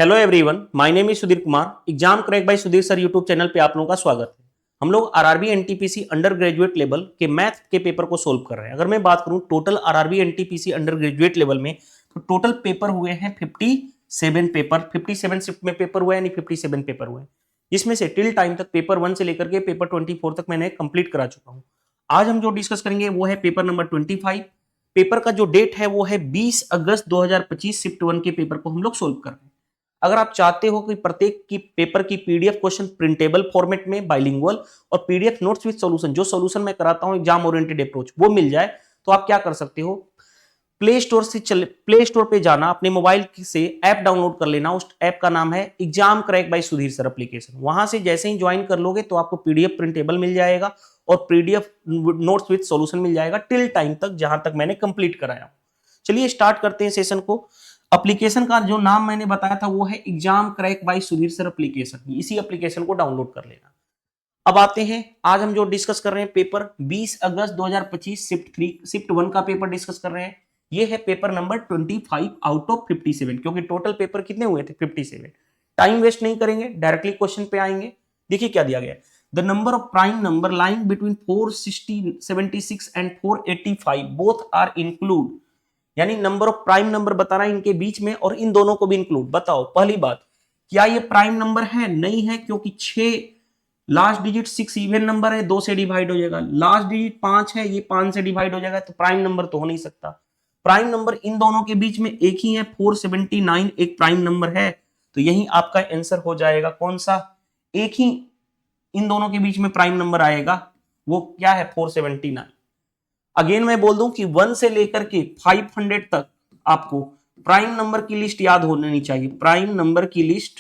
Hello everyone, my name is Sudhir Kumar. Exam crack by Sudhir sir YouTube channel पे आप लोगों का स्वागत है। हम लोग RRB NTPC under graduate level के मैथ के पेपर को सोल्व कर रहे हैं। अगर मैं बात करूं total RRB NTPC under graduate level में, तो टोटल पेपर हुए हैं 57 पेपर। 57 शिफ्ट में पेपर हुआ है, यानी 57 पेपर हुए हैं, जिसमें से टिल टाइम तक पेपर 1 से लेकर के पेपर 24 तक मैंने कंप्लीट करा चुका हूं। आज हम जो डिस्कस करेंगे वो है पेपर नंबर 25। पेपर का जो डेट है वो है 20 अगस्त 2025। शिफ्ट 1 के पेपर को हम लोग सोल्व कर रहे हैं। अगर आप चाहते हो कि प्रत्येक की पेपर की पीडीएफ क्वेश्चन प्रिंटेबल फॉर्मेट में बाइलिंगुअल और पीडीएफ नोट्स विद सॉल्यूशन, जो सॉल्यूशन मैं कराता हूं एग्जाम ओरिएंटेड अप्रोच, वो मिल जाए, तो आप क्या कर सकते हो, प्ले स्टोर पे जाना, अपने मोबाइल से ऐप डाउनलोड कर लेना। उस ऐप का नाम है exam crack by Sudhir sir application. वहां से जैसे ही ज्वाइन कर लोगे तो आपको पीडीएफ प्रिंटेबल मिल जाएगा और पीडीएफ नोट्स विद सॉल्यूशन मिल जाएगा टिल टाइम तक जहां तक मैंने कंप्लीट कराया। चलिए स्टार्ट करते हैं सेशन को। एप्लीकेशन का जो नाम मैंने बताया था वो है exam crack by Sudhir sir application. इसी एप्लीकेशन को डाउनलोड कर लेना। अब आते हैं, आज हम जो डिस्कस कर रहे हैं पेपर 20 अगस्त 2025 शिफ्ट 1 का पेपर डिस्कस कर रहे हैं। ये है पेपर नंबर 25 आउट ऑफ 57, क्योंकि टोटल पेपर कितने हुए थे 57। टाइम वेस्ट नहीं करेंगे, डायरेक्टली क्वेश्चन पे आएंगे। देखिए क्या दिया गया है। The number of prime number lying between 476 and 485 both are include, यानी नंबर ऑफ प्राइम नंबर बताना इनके बीच में और इन दोनों को भी इंक्लूड। बताओ पहली बात, क्या ये प्राइम नंबर है? नहीं है, क्योंकि 6 लास्ट डिजिट 6 इवन नंबर है, 2 से डिवाइड हो जाएगा। लास्ट डिजिट 5 है, ये 5 से डिवाइड हो जाएगा, तो प्राइम नंबर तो हो नहीं सकता। प्राइम नंबर इन दोनों के बीच में एक ही है, 479 एक प्राइम नंबर है, तो यही आपका आंसर हो जाएगा। कौन सा? एक ही इन दोनों के बीच में प्राइम नंबर आएगा, वो क्या है? 479। अगेन मैं बोल दूं कि 1 से लेकर के 500 तक आपको प्राइम नंबर की लिस्ट याद होनी चाहिए। प्राइम नंबर की लिस्ट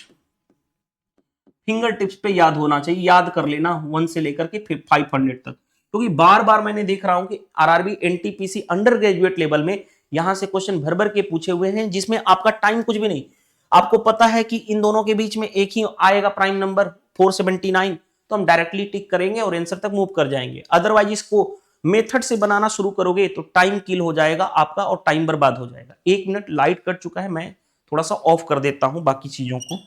फिंगर टिप्स पे याद होना चाहिए, याद कर लेना 1 से लेकर के फिर 500 तक, क्योंकि बार बार मैंने देख रहा हूं कि RRB NTPC under graduate level में यहां से क्वेश्चन भर भर के पूछे हुए हैं, जिसमें आपका टाइम कुछ भी नहीं। आपको पता है कि इन दोनों के बीच में एक ही आएगा प्राइम नंबर 479, तो हम डायरेक्टली टिक करेंगे और आंसर तक मूव कर जाएंगे। अदरवाइज इसको मेथड से बनाना शुरू करोगे तो टाइम किल हो जाएगा आपका और टाइम बर्बाद हो जाएगा। 1 मिनट, लाइट कट चुका है, मैं थोड़ा सा ऑफ कर देता हूं बाकी चीजों को।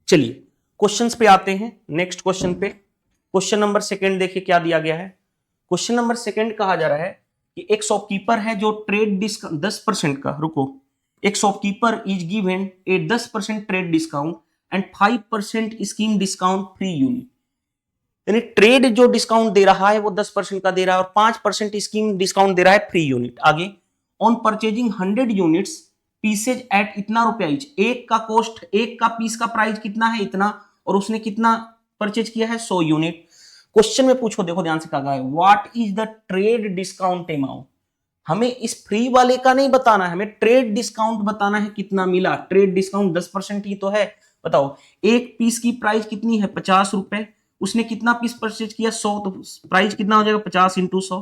चलिए क्वेश्चंस पे आते हैं। नेक्स्ट क्वेश्चन पे, क्वेश्चन नंबर 2 देखिए क्या दिया गया है। क्वेश्चन नंबर 2 कहा जा रहा है कि एक शॉपकीपर है जो ट्रेड डिस्काउंट 10% का, रुको, एक shopkeeper is given A 10% trade discount and 5% scheme discount free unit, यानी ट्रेड जो डिस्काउंट दे रहा है वो 10% का दे रहा है और 5% स्कीम डिस्काउंट दे रहा है फ्री यूनिट। आगे, on purchasing 100 units pieces at इतना रुपया ईच, एक का कॉस्ट, एक का पीस का प्राइस कितना है? इतना, और उसने कितना परचेज किया है? 100 यूनिट। क्वेश्चन में पूछो, देखो ध्यान से कहा है, what is the trade discount amount. हमें इस फ्री वाले का नहीं बताना है, हमें ट्रेड डिस्काउंट बताना है कितना मिला। ट्रेड डिस्काउंट 10% ही तो है। बताओ, एक पीस की प्राइस कितनी है? 50 रुपए। उसने कितना पीस परचेज किया? 100, तो प्राइस कितना हो जाएगा? 50 इंटू 100।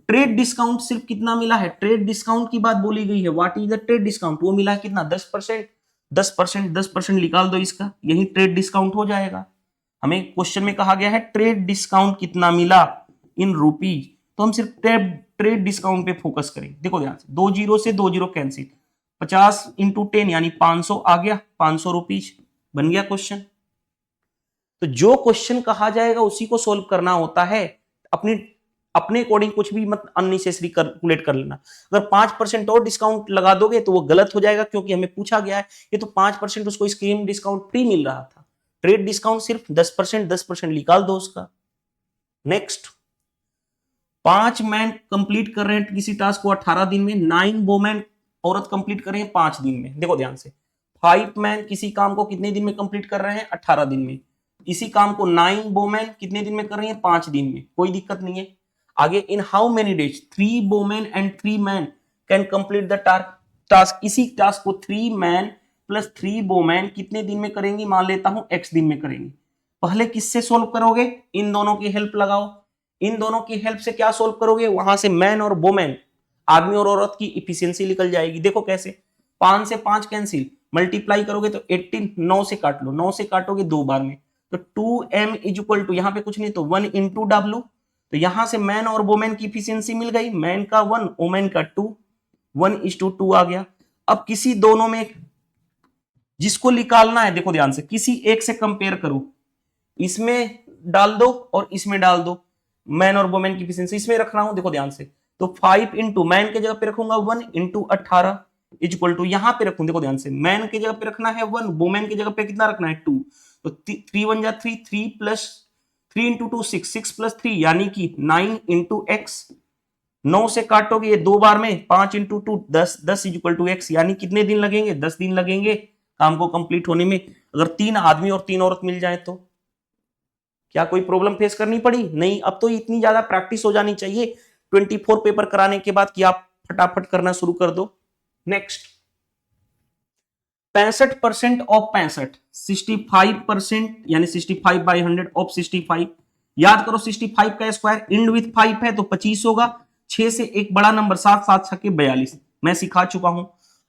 ट्रेड डिस्काउंट सिर्फ कितना मिला है? ट्रेड डिस्काउंट की बात बोली गई है, what is the trade discount, वो मिला है कितना? 10%। 10% निकाल दो इसका, यही ट्रेड डिस्काउंट हो जाएगा। हमें क्वेश्चन में कहा गया है ट्रेड डिस्काउंट कितना मिला इन रुपीज, तो हम सिर्फ ट्रेड डिस्काउंट पे फोकस करेंगे। देखो ध्यान से, 2 जीरो से 2 जीरो कैंसिल, 50 इंटू 10 यानी 500 आ गया, 500 रुपीज बन गया क्वेश्चन। तो जो क्वेश्चन कहा जाएगा उसी को सोल्व करना होता है। अपने अकॉर्डिंग कुछ भी मत अननेसेसरी कैलकुलेट कर लेना। अगर 5% और डिस्काउंट लगा दोगे तो वो गलत हो जाएगा, क्योंकि हमें पूछा गया है ये तो 5% उसको स्कीम डिस्काउंट फ्री मिल रहा था। ट्रेड डिस्काउंट सिर्फ 10%, 10% निकाल दो उसका। नेक्स्ट, 5 मैन कंप्लीट कर रहे हैं किसी टास्क को 18 दिन में, 9 वोमेन औरत कंप्लीट कर रहे हैं 5 दिन में। देखो ध्यान से, 5 मैन किसी काम को कितने दिन में कंप्लीट कर रहे हैं? 18 दिन में। इसी काम को 9 वोमेन कितने दिन में कर रही हैं? 5 दिन में। कोई दिक्कत नहीं है। आगे, in how many days 3 women and 3 man can complete the task. इसी टास्क को 3 मैन प्लस 3 वोमेन कितने दिन में करेंगी? मान लेता हूं x दिन में करेंगी। पहले किससे सोल्व करोगे? इन दोनों की हेल्प लगाओ। इन दोनों की हेल्प से क्या सोल्व करोगे? वहां से मैन और वोमेन, आदमी और औरत की इफिशियंसी निकल जाएगी। देखो कैसे, 5 से 5 कैंसिल, मल्टीप्लाई करोगे तो 18, 9 से काट लो, 9 से काटोगे 2 बार में, तो 2m इज इक्वल टू, यहां पे कुछ नहीं तो 1 इंटू w, तो यहां से मैन और वोमेन की इफिशियंसी मिल गई, मैन का 1, वोमेन का 2, 1:2 आ गया। अब किसी दोनों में जिसको निकालना है, देखो ध्यान से, किसी एक से कंपेयर करो, इसमें डाल दो और इसमें डाल दो, मैन और वुमेन की एफिशिएंसी इसमें रख रहा हूं, देखो ध्यान से। तो 5 इंटू मैन के जगह पे रखूंगा 1 इंटू 18 इक्वल टू, यहां पे रखूं, देखो ध्यान से, मैन की जगह पे रखना है 1, वुमेन की जगह पे कितना रखना है 2, तो 3 1 जा 3, 3 प्लस 3 इंटू 2 6, 6 प्लस 3 यानी कि 9 इंटू एक्स, 9 से काटोगे ये 2 बार में, 5 इंटू 2 10, 10 इक्वल टू एक्स, यानी कितने दिन लगेंगे, 10 दिन लगेंगे काम को कंप्लीट होने में। अगर 3 आदमी और 3 औरत मिल जाए तो क्या कोई प्रॉब्लम फेस करनी पड़ी? नहीं। अब तो इतनी ज्यादा प्रैक्टिस हो जानी चाहिए 24 पेपर कराने के बाद कि आप फटाफट करना शुरू कर दो। नेक्स्ट, 65% ऑफ 65, 65% यानी 65 बाई 100 ऑफ 65। याद करो 65 का स्क्वायर इंड विथ 5 है तो 25 होगा, 6 से एक बड़ा नंबर 7 7 6 42, मैं सिखा चुका हूं।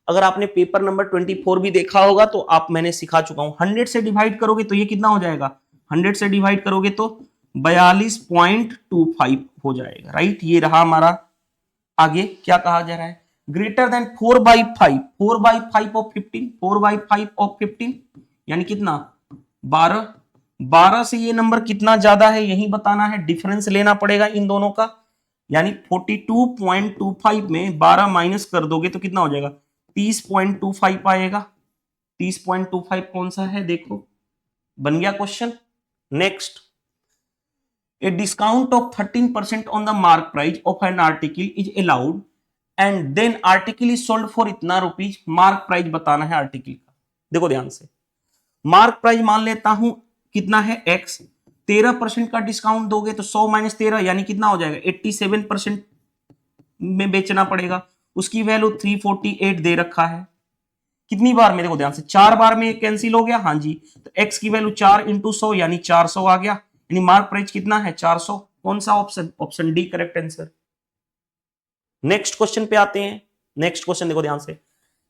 अगर आपने पेपर नंबर 24 भी देखा होगा तो आप, मैंने सिखा चुका हूं। 100 से डिवाइड करोगे तो ये कितना हो जाएगा, 100 से डिवाइड करोगे तो 42.25 हो जाएगा, राइट। ये रहा हमारा। आगे क्या कहा जा रहा है, ग्रेटर देन 4/5, 4/5 ऑफ 15, 4/5 ऑफ 15 यानी कितना 12, 12 से ये नंबर कितना ज्यादा है यही बताना है, डिफरेंस लेना पड़ेगा इन दोनों का, यानी 42.25 में 12 माइनस कर दोगे तो कितना हो जाएगा 30.25 आएगा। 30.25 कौन सा है, देखो बन गया question. Next, a discount of 13% on the mark price of an article is allowed and then article is sold for इतना रुपीज, मार्क प्राइस बताना है आर्टिकल का। देखो ध्यान से, मार्क प्राइस मान लेता हूं कितना है x, 13% का डिस्काउंट दोगे तो 100 माइनस 13 यानी कितना हो जाएगा 87% में बेचना पड़ेगा, उसकी वैल्यू 348 दे रखा है। कितनी बार में, देखो ध्यान से, 4 बार में कैंसिल हो गया, हाँ जी, तो x की वैल्यू 4 इंटू 100 यानी 400 आ गया, यानी मार्क प्राइस कितना है 400। कौन सा option, option D correct answer. Next question पे आते हैं। नेक्स्ट क्वेश्चन देखो ध्यान से,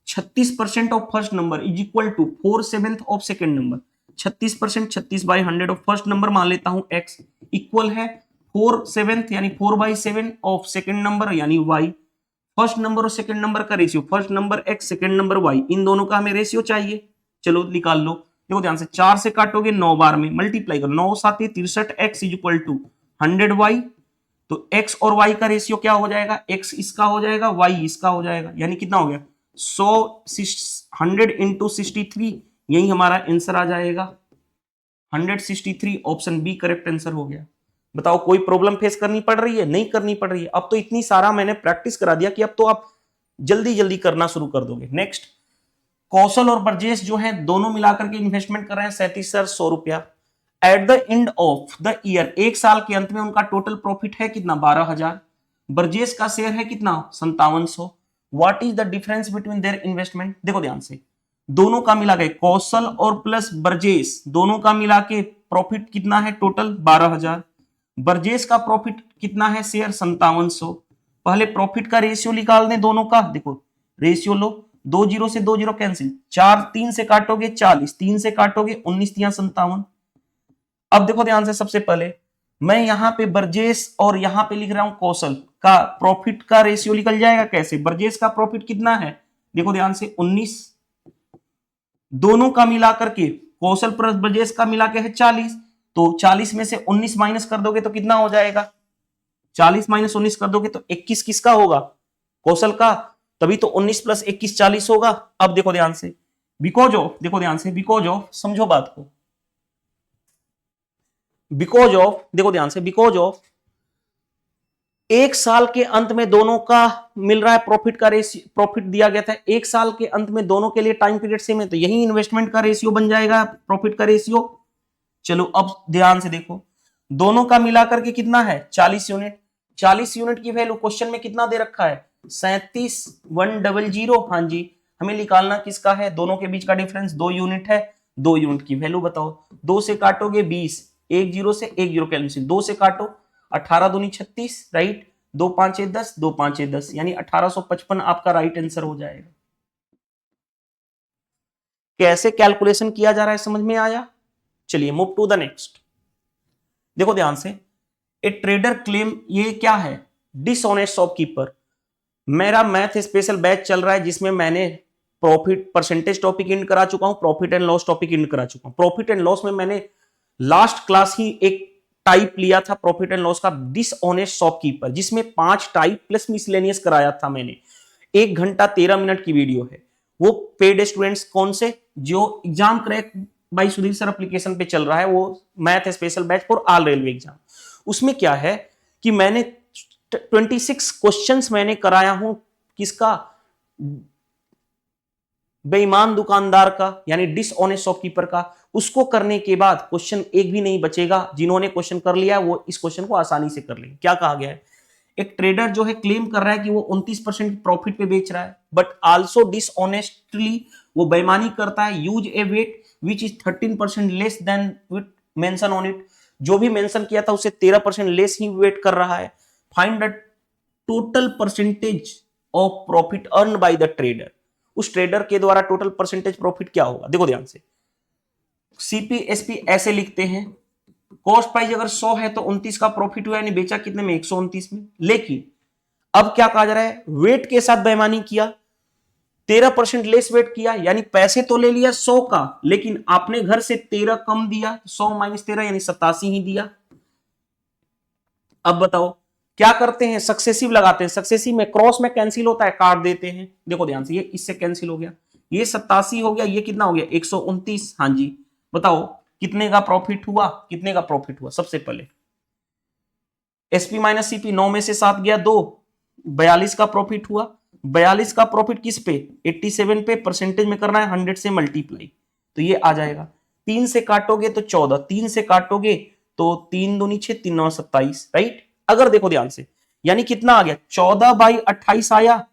36% of first number is equal to 4/7 of second number. 36%, 36/100 of first number मान लेता हूं x इक्वल है 4/7 यानी 4/7 ऑफ सेकंड नंबर यानी y। फर्स्ट नंबर और सेकंड नंबर का ratio, first number x second number y, इन दोनों का हमें रेशियो चाहिए। चलो निकाल लो, देखो ध्यान से, 4 से काटोगे 9 बार में, मल्टीप्लाई करो, 9 7 63 x is equal to 100y, तो x और y का रेशियो क्या हो जाएगा, x इसका हो जाएगा, y इसका हो जाएगा, यानी कितना हो गया 100 इंटू 63, यही हमारा आंसर आ जाएगा 163। ऑप्शन बी करेक्ट आंसर हो गया। बताओ कोई प्रॉब्लम फेस करनी पड़ रही है? नहीं करनी पड़ रही है। अब तो इतनी सारा मैंने प्रैक्टिस करा दिया कि अब तो आप जल्दी जल्दी करना शुरू कर दोगे। नेक्स्ट, कौशल और ब्रजेश जो है दोनों मिलाकर के इन्वेस्टमेंट कर रहे हैं 37,100 रुपया। Eight the end of the year, एक साल के अंत में उनका टोटल प्रॉफिट है कितना 12,000। ब्रजेश का शेयर है कितना 5700। What is the difference between their investment? देखो ध्यान से, दोनों का मिला के कौशल और प्लस ब्रजेश दोनों का मिला के प्रॉफिट कितना है टोटल 12,000। ब्रजेश का प्रॉफिट कितना है शेयर 5700। पहले प्रॉफिट का रेशियो निकाल दें दोनों का, देखो रेशियो लो, 2 0 से 2 0 कैंसिल, 4 3 से काटोगे 40, 3 से काटोगे 19 3 57। अब देखो ध्यान से, सबसे पहले मैं यहां पे ब्रजेश और यहां पे लिख रहा हूं कौशल का प्रॉफिट का रेशियो निकल जाएगा कैसे। ब्रजेश का प्रॉफिट कितना है, देखो ध्यान से 19, दोनों का मिलाकर के कौशल प्लस ब्रजेश का मिला के है 40, तो 40 में से 19 माइनस कर दोगे तो कितना हो जाएगा, 40 माइनस 19 कर दोगे तो 21 किसका होगा, कौशल का, तभी तो 19 प्लस 21 40 होगा। अब देखो ध्यान से, बिकॉज ऑफ, देखो ध्यान से, बिकॉज ऑफ, समझो बात को, बिकॉज ऑफ, देखो ध्यान से, बिकॉज ऑफ एक साल के अंत में दोनों का मिल रहा है प्रॉफिट का रेशियो, प्रॉफिट दिया गया था एक साल के अंत में, दोनों के लिए टाइम पीरियड सेम है, तो यही इन्वेस्टमेंट का रेशियो बन जाएगा, प्रॉफिट का रेशियो। चलो अब ध्यान से देखो, दोनों का मिलाकर के कितना है 40 यूनिट। 40 यूनिट की वैल्यू क्वेश्चन में कितना दे रखा है 37,100। हाँ जी, हमें निकालना किसका है, दोनों के बीच का डिफरेंस 2 यूनिट है। 2 यूनिट की वैल्यू बताओ, 2 से काटोगे 20, 1 0 से 1 0 कैंसिल, 2 से काटो 18 दूनी 36, राइट, 2 5 10, 2 5 10, यानी 1855 आपका राइट आंसर हो जाएगा। कैसे कैलकुलेशन किया जा रहा है समझ में आया? चलिए मूव टू द नेक्स्ट। देखो ध्यान से, ए ट्रेडर क्लेम, ये क्या है, डिसऑनेस्ट शॉपकीपर। मेरा मैथ स्पेशल बैच चल रहा है जिसमें मैंने प्रॉफिट परसेंटेज टॉपिक इंड करा चुका हूं, profit and loss topic end करा चुका हूं। प्रॉफिट एंड लॉस में मैंने लास्ट क्लास ही एक टाइप लिया था प्रॉफिट एंड लॉस का, डिसऑनेस्ट शॉपकीपर, जिसमें 5 टाइप प्लस मिसलेनियस कराया था मैंने। 1 घंटा 13 मिनट की वीडियो है। वो पेड स्टूडेंट्स कौन से, जो exam crack by Sudhir sir application पे चल रहा है, वो math special batch for all railway exam. उसमें क्या है कि मैंने 26 क्वेश्चंस मैंने कराया हूं, किसका, बेईमान दुकानदार का, यानी डिसऑनेस्ट शॉपकीपर का। उसको करने के बाद क्वेश्चन एक भी नहीं बचेगा। जिन्होंने क्वेश्चन कर लिया वो इस क्वेश्चन को आसानी से कर लेंगे। क्या कहा गया है, एक ट्रेडर जो है क्लेम कर रहा है कि वो 29% प्रॉफिट पे बेच रहा है, बट आल्सो डिसऑनेस्टली वो बेईमानी करता है। Use a weight which is 13% less than mention on it. जो भी मेंशन किया था उससे 13% लेस ही वेट कर रहा है। Find the total percentage of profit earn by the trader. उस ट्रेडर के द्वारा टोटल परसेंटेज प्रॉफिट क्या होगा, देखो ध्यान से। सीपीएसपी ऐसे लिखते हैं, कॉस्ट प्राइस अगर 100 है तो 29 का प्रॉफिट हुआ, यानी बेचा कितने में, 129 में। लेकिन अब क्या कहा जा रहा है, वेट के साथ बेईमानी किया, 13% लेस वेट किया, यानी पैसे तो ले लिया 100 का, लेकिन आपने घर से 13 कम दिया, 100 माइनस 13 यानी 87 ही दिया। अब बताओ क्या करते हैं, सक्सेसिव लगाते हैं। सक्सेसिव में क्रॉस में कैंसिल होता है, काट देते हैं। देखो ध्यान से, ये इससे कैंसिल हो गया, ये 87 हो गया, ये कितना हो गया 129। हाँ जी, बताओ कितने का प्रॉफिट हुआ, कितने का प्रॉफिट हुआ। सबसे पहले एसपी माइनस सीपी, 9 में से 7 गया 2, 42 का प्रॉफिट हुआ। 42 का प्रॉफिट किस पे, 87 पे, परसेंटेज में करना है 100 से मल्टीप्लाई, तो ये आ जाएगा। 3 से काटोगे तो 14, 3 से काटोगे तो 3 दूनी 6, 3 9 27, राइट। अगर देखो ध्यान से, यानी कितना आ गया, 14/28 आया।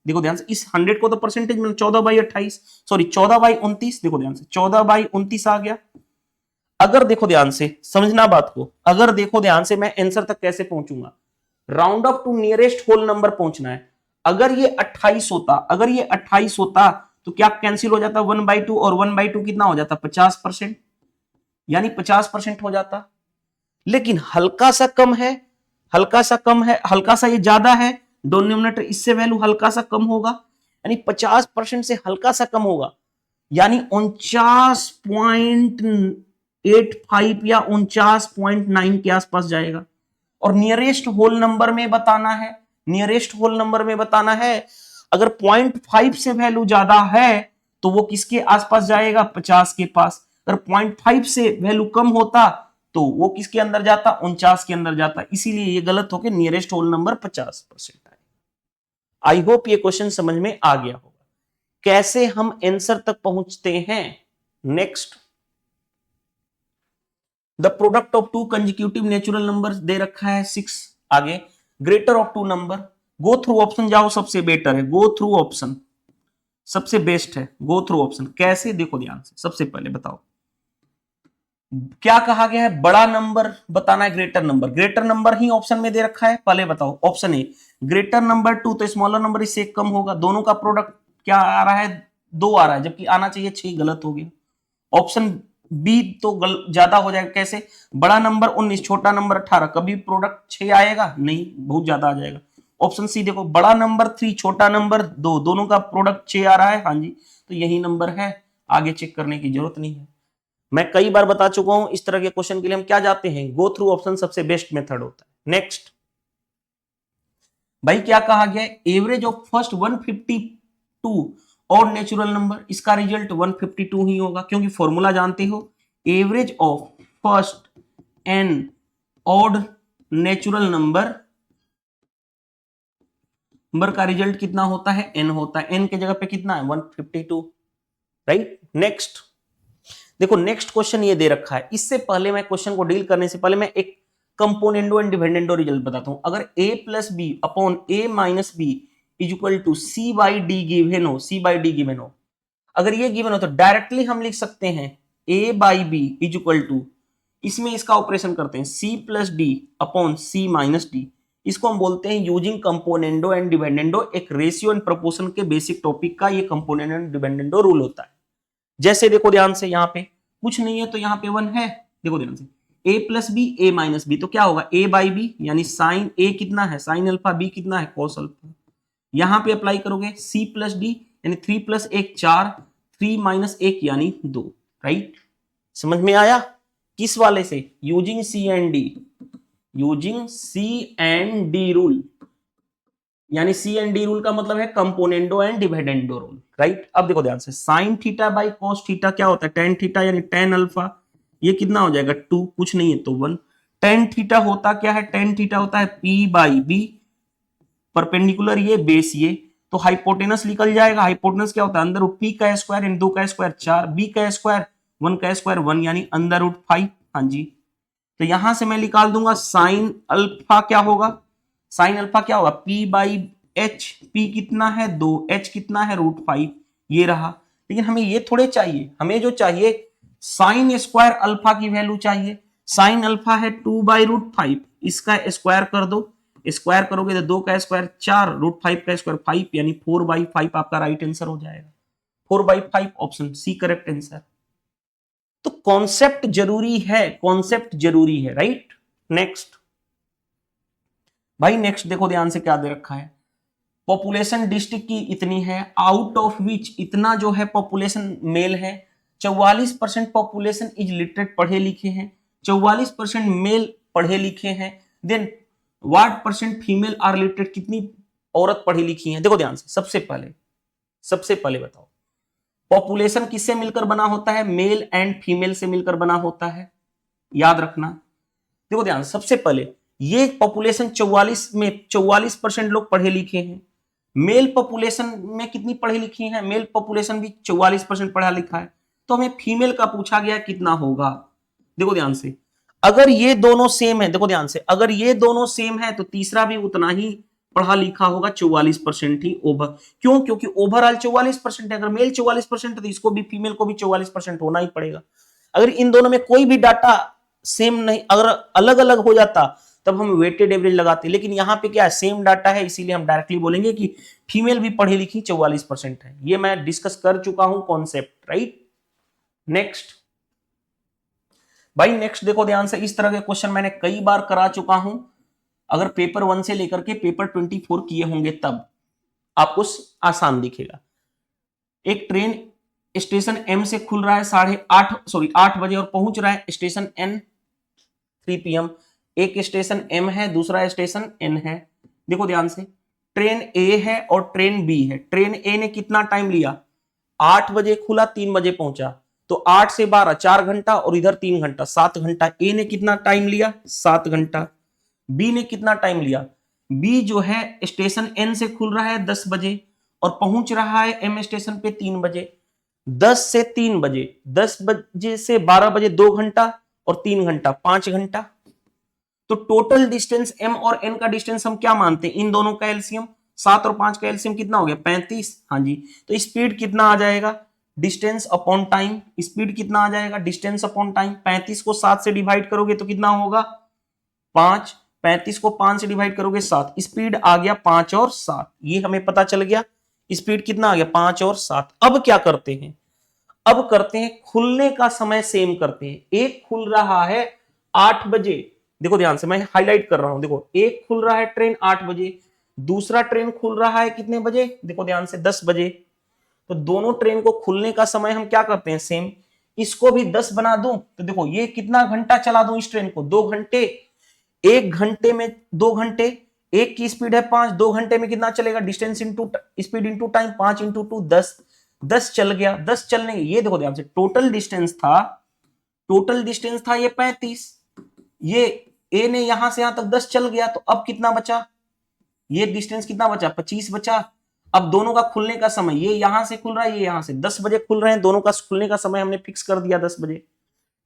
देखो ध्यान से, इस 100 को तो परसेंटेज में 14/28, सॉरी 14/29, देखो ध्यान से 14/29 आ गया। अगर देखो ध्यान से, समझना बात को, अगर देखो ध्यान से मैं आंसर तक कैसे पहुंचूंगा, round off to nearest whole number पहुंचना है। अगर ये 28 होता, अगर ये 28 होता तो क्या कैंसिल हो जाता, 1/2, और 1/2 कितना हो जाता, 50%, यानी 50% हो जाता। लेकिन हल्का सा कम है, हल्का सा कम है, हल्का सा ये ज्यादा है, डिनोमिनेटर इससे वैल्यू हल्का सा कम होगा, यानी 50% से हल्का सा कम होगा, यानी 49.85 या 49.9 के आसपास जाएगा। और नियरेस्ट होल नंबर में बताना है, नियरेस्ट होल नंबर में बताना है, अगर 0.5 से वैल्यू ज्यादा है तो वो किसके आसपास जाएगा, 50 के पास। अगर 0.5 से वैल्यू कम होता तो वो किसके अंदर जाता, 49 के अंदर जाता। इसीलिए ये गलत होकर नियरेस्ट होल नंबर 50% आए। आई होप ये क्वेश्चन समझ में आ गया होगा, कैसे हम आंसर तक पहुंचते हैं। Next, the product of two consecutive natural numbers दे रखा है 6। आगे greater of two number, go through option जाओ, सबसे बेटर है गो थ्रू ऑप्शन, सबसे बेस्ट है गो थ्रू ऑप्शन। कैसे, देखो ध्यान से, सबसे पहले बताओ क्या कहा गया है, बड़ा नंबर बताना है, ग्रेटर नंबर। ग्रेटर नंबर ही ऑप्शन में दे रखा है, पहले बताओ। ऑप्शन ए ग्रेटर नंबर 2, तो स्मॉलर नंबर इससे कम होगा। दोनों का प्रोडक्ट क्या आ रहा है, 2 आ रहा है, जबकि आना चाहिए 6, गलत हो गया। ऑप्शन बी तो ज्यादा हो जाएगा, कैसे, बड़ा नंबर 19, छोटा नंबर 18, कभी प्रोडक्ट 6 आएगा नहीं, बहुत ज्यादा आ जाएगा। ऑप्शन सी देखो, बड़ा नंबर 3, छोटा नंबर 2, दोनों का प्रोडक्ट 6 आ रहा है, हाँ जी, तो यही नंबर है, आगे चेक करने की जरूरत नहीं है। मैं कई बार बता चुका हूं, इस तरह के क्वेश्चन के लिए हम क्या जाते हैं, गो थ्रू ऑप्शन सबसे बेस्ट मेथड होता है। नेक्स्ट भाई क्या कहा गया, एवरेज ऑफ फर्स्ट 152 और नेचुरल नंबर, इसका रिजल्ट 152 ही होगा, क्योंकि फॉर्मूला जानते हो, average of first N odd natural number का रिजल्ट कितना होता है, एन होता है। एन के जगह पे कितना है, 152, राइट। नेक्स्ट देखो, नेक्स्ट क्वेश्चन ये दे रखा है। इससे पहले मैं क्वेश्चन को डील करने से पहले मैं एक कंपोनेंडो एंड डिपेंडेंडो रिजल्ट बताता हूं। अगर a plus B upon a minus B is equal to c by D given हो, c बाई डी गिवन हो, अगर ये गिवन हो तो डायरेक्टली हम लिख सकते हैं a by B is equal to, इसमें इसका ऑपरेशन करते हैं c plus D upon c minus D. इसको हम बोलते हैं यूजिंग कंपोनेंडो एंड डिपेंडेंडो, एक रेशियो एंड प्रोपोर्शन के बेसिक टॉपिक का ये कंपोनेंडो एंड डिपेंडेंडो रूल होता है। जैसे देखो ध्यान से, यहाँ पे कुछ नहीं है तो यहाँ पे 1 है, देखो ध्यान से, a plus B a minus B, तो क्या होगा a बाई बी, यानी साइन a कितना है, साइन अल्फा, b कितना है, कॉस अल्फा। यहाँ पे अप्लाई करोगे c प्लस डी, यानी 3 प्लस 1 4, 3 माइनस 1 यानी 2, राइट। समझ में आया? किस वाले से? Using C and D, using C and D rule, यानी सी एंड डी रूल का मतलब है componendo and dividendo rule, right. अब देखो ध्यान से, sine theta by cos theta क्या होता है? टेन थीटा यानी टेन अल्फा, ये कितना हो जाएगा? 2, कुछ नहीं है तो 1। टेन थीटा होता क्या है? टेन थीटा होता है पी बाई बी, परपेंडिकुलर ये, बेस ये, तो हाइपोटेनस निकल जाएगा। हाइपोटेनस क्या होता है? अंदर रूट पी का स्क्वायर इन 2 का स्क्वायर 4, बी का स्क्वायर 1 का स्क्वायर 1 यानी अंदर रूट 5। हाँ जी, तो यहां से मैं निकाल दूंगा साइन अल्फा क्या होगा? साइन अल्फा क्या होगा? पी बाई एच, पी कितना है? 2, एच कितना है? रूट 5, ये रहा। लेकिन हमें ये थोड़े चाहिए, हमें जो चाहिए साइन स्क्वायर अल्फा की वैल्यू चाहिए। साइन अल्फा है 2 बाई रूट 5, इसका स्क्वायर कर दो, स्क्वायर करोगे तो 2 का स्क्वायर 4, रूट 5 का स्क्वायर 5 यानी 4 बाई 5 आपका राइट आंसर हो जाएगा। 4 by 5 option C correct answer. तो कॉन्सेप्ट जरूरी है, कॉन्सेप्ट जरूरी है, राइट। नेक्स्ट भाई, नेक्स्ट देखो ध्यान से क्या दे रखा है। पॉपुलेशन डिस्ट्रिक्ट की इतनी है, आउट ऑफ विच इतना जो है पॉपुलेशन मेल है, 44% पॉपुलेशन इज लिटरेट, पढ़े लिखे हैं, 44% मेल पढ़े लिखे हैं। Then what percent female are literate, कितनी औरत पढ़ी लिखी हैं? देखो ध्यान से, सबसे पहले बताओ, पॉपुलेशन किससे मिलकर बना होता है? मेल एंड फीमेल से मिलकर बना होता है, याद रखना। देखो ध्यान, सबसे पहले ये पॉपुलेशन 44 में 44% लोग पढ़े लिखे हैं। मेल पॉपुलेशन में कितनी पढ़ी लिखी है? मेल पॉपुलेशन भी 44% पढ़ा लिखा है। तो हमें फीमेल का पूछा गया कितना होगा। देखो ध्यान से, अगर ये दोनों सेम है, देखो ध्यान से, अगर ये दोनों सेम है तो तीसरा भी उतना ही पढ़ा लिखा होगा, 44% ही ओवर। क्यों? क्योंकि ओवरऑल 44% है। अगर मेल 44% है तो इसको भी, फीमेल को भी 44% होना ही पड़ेगा। अगर इन दोनों में कोई भी डाटा सेम नहीं, अगर अलग अलग हो जाता तब हम वेटेड एवरेज लगाते, लेकिन यहां पे क्या है? सेम डाटा है, इसीलिए हम डायरेक्टली बोलेंगे कि फीमेल भी पढ़ी लिखी 44% है। ये मैं डिस्कस कर चुका हूं कॉन्सेप्ट, राइट। नेक्स्ट भाई, नेक्स्ट देखो ध्यान से, इस तरह के क्वेश्चन मैंने कई बार करा चुका हूं। अगर पेपर 1 से लेकर के पेपर 24 किए होंगे तब आपको आसान दिखेगा। एक ट्रेन स्टेशन एम से खुल रहा है 8 बजे और पहुंच रहा है स्टेशन एन 3 PM। एक स्टेशन एम है, दूसरा स्टेशन एन है। देखो ध्यान से, ट्रेन ए है और ट्रेन बी है। ट्रेन ए ने कितना टाइम लिया? 8 बजे खुला, 3 बजे पहुंचा, तो 8 से 12 4 घंटा और इधर 3 घंटा, 7 घंटा। ए ने कितना टाइम लिया? 7 घंटा। बी ने कितना टाइम लिया? बी जो है स्टेशन एन से खुल रहा है 10 बजे और पहुंच रहा है एम स्टेशन पे 3 बजे। 10 से 3 बजे, 10 बजे से 12 बजे 2 घंटा और 3 घंटा, 5 घंटा। तो टोटल डिस्टेंस एम और एन का डिस्टेंस हम क्या मानते हैं? इन दोनों का एलसीएम, 7 और 5 का एलसीएम कितना हो गया? 35। हाँ जी, तो स्पीड कितना आ जाएगा? Distance upon time. स्पीड कितना आ जाएगा? Distance upon time. 35 को 7 से डिवाइड करोगे तो कितना होगा? 5। 35 को 5 से डिवाइड करोगे 7। स्पीड आ गया 5 और 7, ये हमें पता चल गया। स्पीड कितना आ गया? 5 और 7। अब क्या करते हैं? अब करते हैं खुलने का समय सेम करते हैं। एक खुल रहा है 8 बजे, देखो ध्यान से, मैं हाईलाइट कर रहा हूं। देखो, एक खुल रहा है ट्रेन 8 बजे, दूसरा ट्रेन खुल रहा है कितने बजे? देखो ध्यान से, 10 बजे। तो दोनों ट्रेन को खुलने का समय हम क्या करते हैं? सेम। इसको भी 10 बना दूं तो देखो ये कितना घंटा चला दूं इस ट्रेन को? 2 घंटे। 1 घंटे में 2 घंटे, एक की स्पीड है 5, 2 घंटे में कितना चलेगा? Distance into speed into time, 5 into 2 10। 10 चल गया। 10 चलने, ये देखो ध्यान से, टोटल डिस्टेंस था ये 35। ये ए ने यहां से यहां तक 10 चल गया, तो अब कितना बचा? ये डिस्टेंस कितना बचा? 25 बचा। अब दोनों का खुलने का समय, ये यहां से खुल रहा है, ये यहां से, 10 बजे खुल रहे हैं, दोनों का खुलने का समय हमने फिक्स कर दिया 10 बजे।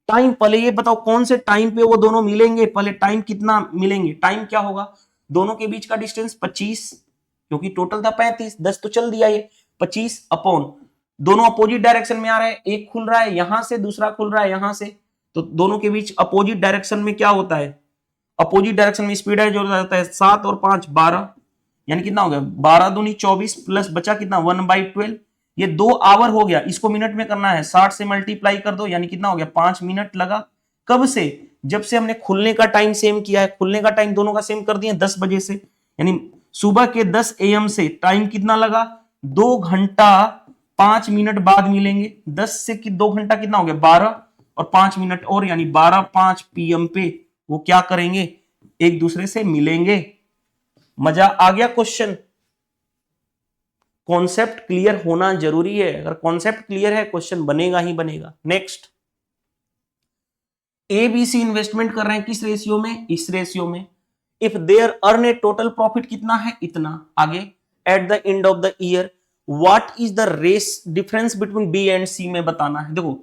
टाइम पहले ये बताओ कौन से टाइम पे वो दोनों मिलेंगे? पहले टाइम कितना मिलेंगे? टाइम क्या होगा? दोनों के बीच का डिस्टेंस 25, क्योंकि टोटल था 35, 10 तो चल दिया ये, 25 अपॉन, दोनों अपोजिट डायरेक्शन में आ रहे हैं। एक खुल रहा है यहां से, दूसरा खुल रहा है यहां से, तो दोनों के बीच अपोजिट डायरेक्शन में क्या होता है? अपोजिट डायरेक्शन में स्पीड है जो रहता है 7 और 5 12, यानी कितना हो गया? 12 दूनी 24 प्लस बचा कितना? 1/12। ये 2 आवर हो गया, इसको मिनट में करना है, 60 से मल्टीप्लाई कर दो, यानी कितना हो गया? 5 मिनट लगा। कब से? जब से हमने खुलने का टाइम सेम किया है। खुलने का टाइम दोनों का सेम कर दिए 10 बजे से, यानी सुबह के 10 AM से टाइम कितना लगा? 2 घंटा 5 मिनट बाद मिलेंगे। 10 से 2 घंटा कितना हो गया 12 और 5 मिनट और, यानी 12:05 PM पे वो क्या करेंगे, एक दूसरे से मिलेंगे। मजा आ गया क्वेश्चन। कॉन्सेप्ट क्लियर होना जरूरी है, अगर कॉन्सेप्ट क्लियर है क्वेश्चन बनेगा ही बनेगा। नेक्स्ट, एबीसी इन्वेस्टमेंट कर रहे हैं किस रेशियो में, इस रेशियो में। If there earn a total profit कितना है, इतना। आगे, at the end of the year what is the race difference between B and C में बताना है। देखो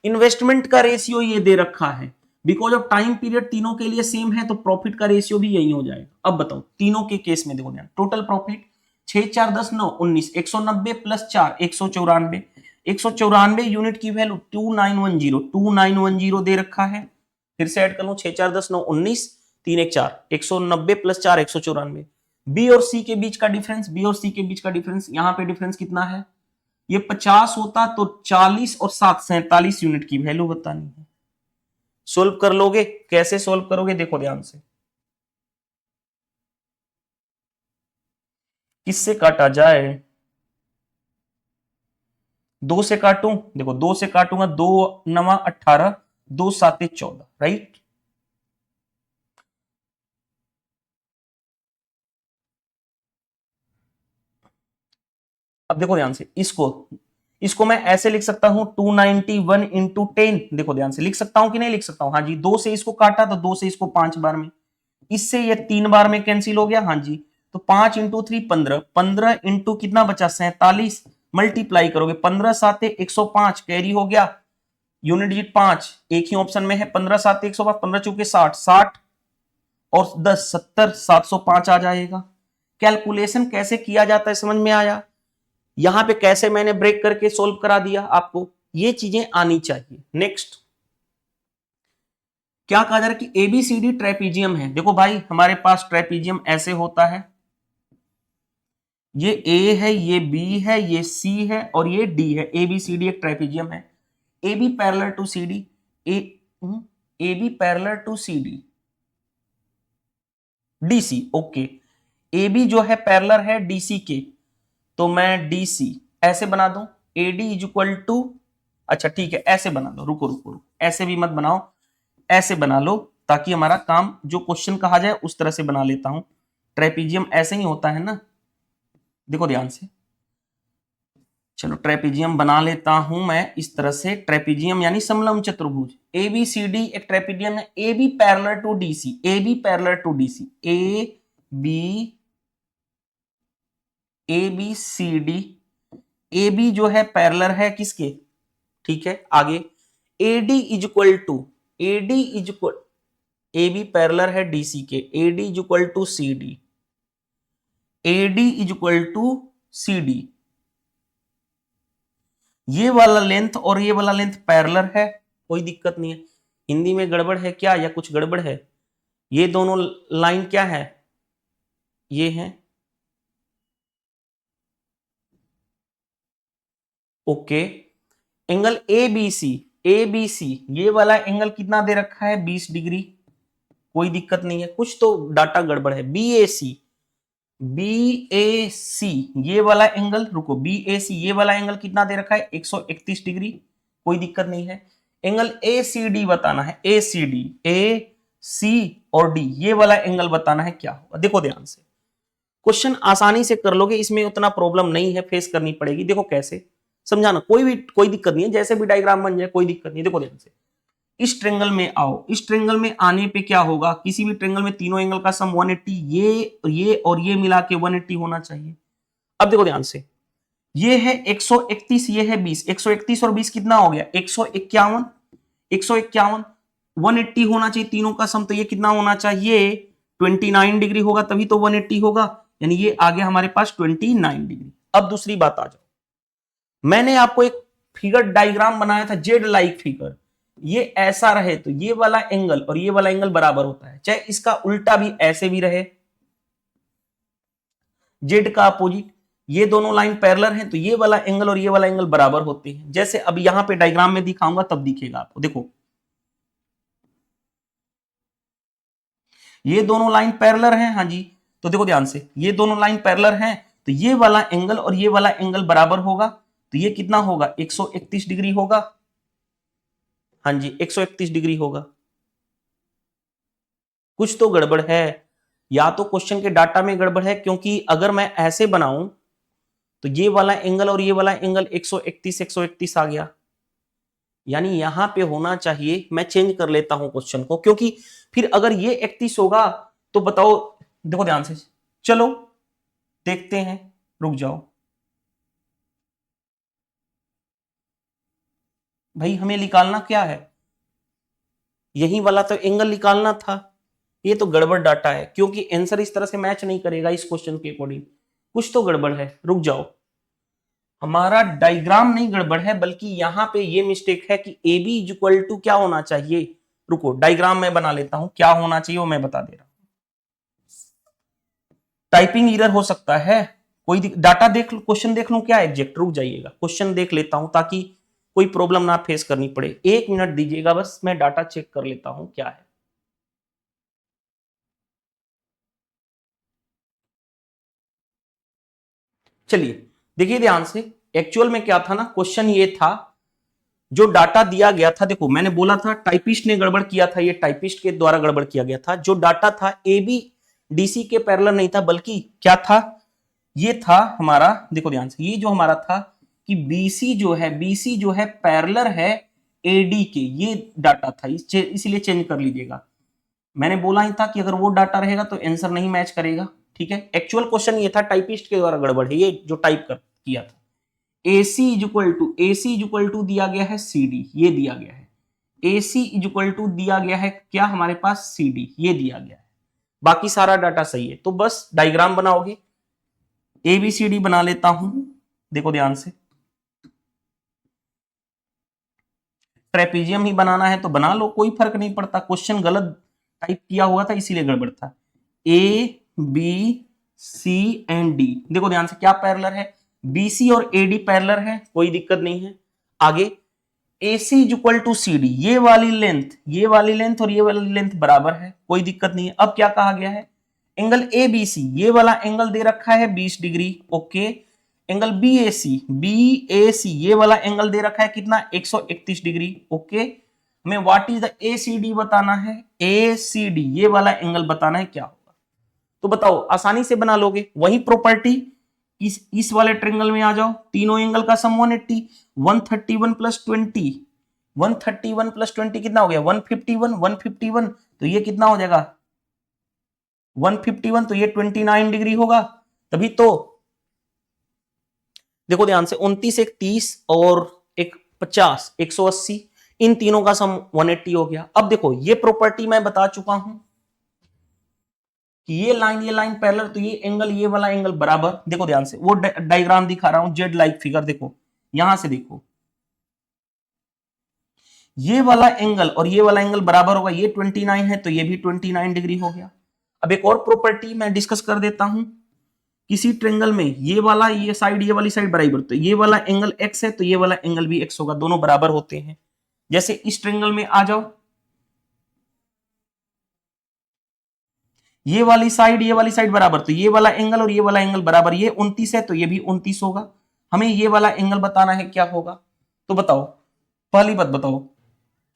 इन्वेस्टमेंट का रेशियो ये दे रखा है, बिकॉज ऑफ टाइम पीरियड तीनों के लिए सेम है तो प्रॉफिट का रेशियो भी यही हो जाएगा। अब बताओ तीनों के केस में देखो ध्यान, टोटल प्रॉफिट 6 4 10 9 19, 190 प्लस 4 194, 194 यूनिट की वैल्यू 2910 दे रखा है। फिर से ऐड कर लो, 6 4 10 9 19, 3 1 4, 190 प्लस 4 194। बी और सी के बीच का डिफरेंस, बी और सी के बीच का डिफरेंस, यहां पे डिफरेंस कितना है, ये 50 होता तो 40 और 7 47 यूनिट की वैल्यू बतानी है। सोल्व कर लोगे, कैसे सोल्व करोगे देखो ध्यान से। किससे काटा जाए, 2 से काटूं, देखो 2 से काटूंगा, 2 9 18, 2 7 14, राइट। अब देखो ध्यान से, इसको मैं ऐसे लिख सकता हूं 291 इंटू 10, देखो ध्यान से लिख सकता हूं कि नहीं लिख सकता हूं, हाँ जी। 2 से इसको काटा तो 2 से इसको 5 बार में, इससे ये 3 बार में कैंसिल हो गया, हाँ जी। तो 5 इंटू 3 15, 15 इंटू कितना बचा 47, मल्टीप्लाई करोगे 15 7 105, कैरी हो गया, यूनिट डिजिट 5 एक ही ऑप्शन में है, 15 7 105, 15 चौके 60, 60 और 10 70, 705 आ जाएगा। कैलकुलेशन कैसे किया जाता है समझ में आया, यहां पे कैसे मैंने ब्रेक करके सोल्व करा दिया आपको, ये चीजें आनी चाहिए। नेक्स्ट, क्या कहा जा रहा है कि एबीसीडी ट्रेपीजियम है। देखो भाई हमारे पास ट्रेपीजियम ऐसे होता है, ये ए है, ये बी है, ये सी है और ये डी है। एबीसीडी एक ट्रेपीजियम है। A B parallel to C D, A B parallel to C D, DC, okay. A B जो है पैरेलल है डीसी के, तो मैं डीसी ऐसे बना दूं, एडी इज इक्वल टू, अच्छा ठीक है ऐसे बना लो, रुको रुको रुको, ऐसे भी मत बनाओ, ऐसे बना लो ताकि हमारा काम जो क्वेश्चन कहा जाए उस तरह से बना लेता हूं। ट्रेपीजियम ऐसे ही होता है ना, देखो ध्यान से, चलो ट्रेपीजियम बना लेता हूं मैं इस तरह से। ट्रेपीजियम यानी समलंब चतुर्भुज, ए बी सी डी एक ट्रेपीजियम है। A B parallel to DC, A B parallel to DC, A B C D, A B जो है पैरेलल है किसके, ठीक है। आगे AD is equal to, AD is equal, A B parallel है डीसी के, AD is equal to C D, AD is equal to C D. ये वाला लेंथ और ये वाला लेंथ पैरेलल है, कोई दिक्कत नहीं है। हिंदी में गड़बड़ है क्या या कुछ गड़बड़ है, ये दोनों लाइन क्या है, ये है, okay. Angle A B C, A B C ये वाला एंगल कितना दे रखा है 20 डिग्री, कोई दिक्कत नहीं है, कुछ तो डाटा गड़बड़ है। बी ए सी, बी ए सी ये वाला एंगल, रुको, बी ए सी ये वाला एंगल कितना दे रखा है 131 डिग्री, कोई दिक्कत नहीं है। एंगल ए सी डी बताना है, ए सी डी, ए सी और डी ये वाला एंगल बताना है क्या होगा। देखो ध्यान से, क्वेश्चन आसानी से कर लोगे, इसमें उतना प्रॉब्लम नहीं है, फेस करनी पड़ेगी। देखो कैसे समझाना, कोई दिक्कत नहीं है, जैसे भी डायग्राम बन जाए कोई दिक्कत नहीं। देखो ध्यान से, इस ट्रेंगल में आओ, इस ट्रेंगल में आने पे क्या होगा, किसी भी ट्रेंगल में तीनों एंगल का सम 180, ये और ये मिला के 180 होना चाहिए। अब देखो ध्यान से, ये है 131, ये है 20, 131 और 20 कितना हो गया 151, 151, 180 होना चाहिए तीनों का सम, तो ये कितना होना चाहिए 29 डिग्री होगा, तभी तो 180 होगा, यानी ये आ गया हमारे पास 29 डिग्री। अब दूसरी बात आ जाओ, मैंने आपको एक फिगर डायग्राम बनाया था, जेड लाइक फिगर, ये ऐसा रहे तो ये वाला एंगल और ये वाला एंगल बराबर होता है, चाहे इसका उल्टा भी ऐसे भी रहे, जेड का अपोजिट, ये दोनों लाइन पैरेलल हैं तो ये वाला एंगल और ये वाला एंगल बराबर होते हैं। जैसे अब यहां पे डायग्राम में दिखाऊंगा तब दिखेगा आपको, देखो ये दोनों लाइन पैरेलल हैं, हाँ जी। तो देखो ध्यान से, ये दोनों लाइन पैरेलल हैं तो ये वाला एंगल और ये वाला एंगल बराबर होगा, तो ये कितना होगा 131 डिग्री होगा। हाँ जी 131 डिग्री होगा। कुछ तो गड़बड़ है, या तो क्वेश्चन के डाटा में गड़बड़ है, क्योंकि अगर मैं ऐसे बनाऊं तो ये वाला एंगल और ये वाला एंगल 131 आ गया, यानी यहां पे होना चाहिए, मैं चेंज कर लेता हूं क्वेश्चन को, क्योंकि फिर अगर ये 31 होगा तो बताओ, देखो ध्यान से, चलो देखते हैं, रुक जाओ भाई, हमें निकालना क्या है, यही वाला तो एंगल निकालना था। ये तो गड़बड़ डाटा है, क्योंकि आंसर इस तरह से मैच नहीं करेगा इस क्वेश्चन के अकॉर्डिंग, कुछ तो गड़बड़ है, रुक जाओ। हमारा डायग्राम नहीं गड़बड़ है, बल्कि यहां पे ये मिस्टेक है कि ए बी इक्वल टू क्या होना चाहिए, रुको डायग्राम में बना लेता हूं, क्या होना चाहिए वो मैं बता दे रहा हूं। टाइपिंग एरर हो सकता है, कोई डाटा देख लो, क्वेश्चन देख लूं क्या एग्जैक्ट, रुक जाइएगा, क्वेश्चन देख लेता हूं ताकि कोई प्रॉब्लम ना फेस करनी पड़े, 1 मिनट दीजिएगा बस, मैं डाटा चेक कर लेता हूं क्या है। चलिए देखिए ध्यान से, एक्चुअल में क्या था ना, क्वेश्चन ये था, जो डाटा दिया गया था, देखो मैंने बोला था टाइपिस्ट ने गड़बड़ किया था, ये टाइपिस्ट के द्वारा गड़बड़ किया गया था, जो डाटा था ए बी डीसी के पैरेलल नहीं था, बल्कि क्या था, ये था हमारा, देखो ध्यान से, ये जो हमारा था कि बीसी जो है पैरेलल है एडी के, ये डाटा था, इसीलिए चेंज कर लीजिएगा। मैंने बोला ही था कि अगर वो डाटा रहेगा तो आंसर नहीं मैच करेगा, ठीक है। एक्चुअल क्वेश्चन ये था, टाइपिस्ट के द्वारा गड़बड़ है, ये जो टाइप कर किया था। AC इक्वल टू दिया गया है CD, ये दिया गया है। AC इक्वल टू दिया गया है क्या हमारे पास CD, ये दिया गया है, बाकी सारा डाटा सही है। तो बस डायग्राम बनाओगे, ABCD बना लेता हूं, देखो ध्यान से, ट्रेपीजियम ही बनाना है तो बना लो, कोई फर्क नहीं पड़ता, क्वेश्चन गलत टाइप किया हुआ था इसीलिए गड़बड़ था। ABCD, देखो ध्यान से, क्या पैरेलल है, BC और AD पैरेलल है, कोई दिक्कत नहीं है। आगे AC इक्वल टू CD, ये वाली लेंथ और ये वाली लेंथ बराबर है, कोई दिक्कत नहीं है। अब क्या कहा गया है, एंगल ABC, ये वाला एंगल दे रखा है 20 डिग्री, ओके। एंगल BAC ये वाला एंगल दे रखा है कितना, 131 डिग्री, ओके। हमें व्हाट इज द ACD बताना है, ACD ये वाला एंगल बताना है क्या होगा, तो बताओ, आसानी से बना लोगे। वही प्रॉपर्टी, इस वाले ट्रेंगल में आ जाओ, तीनों एंगल का सम 180, 131 प्लस 20, 131 प्लस 20 कितना हो गया 151, 151 तो ये कितना हो जाएगा 151, तो ये 29 डिग्री होगा, तभी तो। देखो ध्यान से, 29 एक 30 और एक 50, 180, इन तीनों का सम 180 हो गया। अब देखो ये प्रॉपर्टी मैं बता चुका हूं कि ये लाइन पैरेलल, तो ये एंगल ये वाला एंगल बराबर, देखो ध्यान से, वो डायग्राम दिखा रहा हूं, जेड लाइक फिगर, देखो यहां से देखो, ये वाला एंगल और ये वाला एंगल बराबर होगा, ये 29 है तो ये भी 29 डिग्री हो गया। अब एक और प्रॉपर्टी मैं डिस्कस कर देता हूं, किसी ट्रेंगल में ये वाला ये साइड ये वाली साइड बराबर, तो ये वाला एंगल x है तो ये वाला एंगल भी x होगा, दोनों बराबर होते हैं। जैसे इस ट्रेंगल में आ जाओ, ये वाली साइड बराबर, तो ये वाला एंगल और ये वाला एंगल बराबर, ये 29 है तो ये भी 29 होगा। हमें ये वाला एंगल बताना है क्या होगा, तो बताओ, पहली बात बताओ,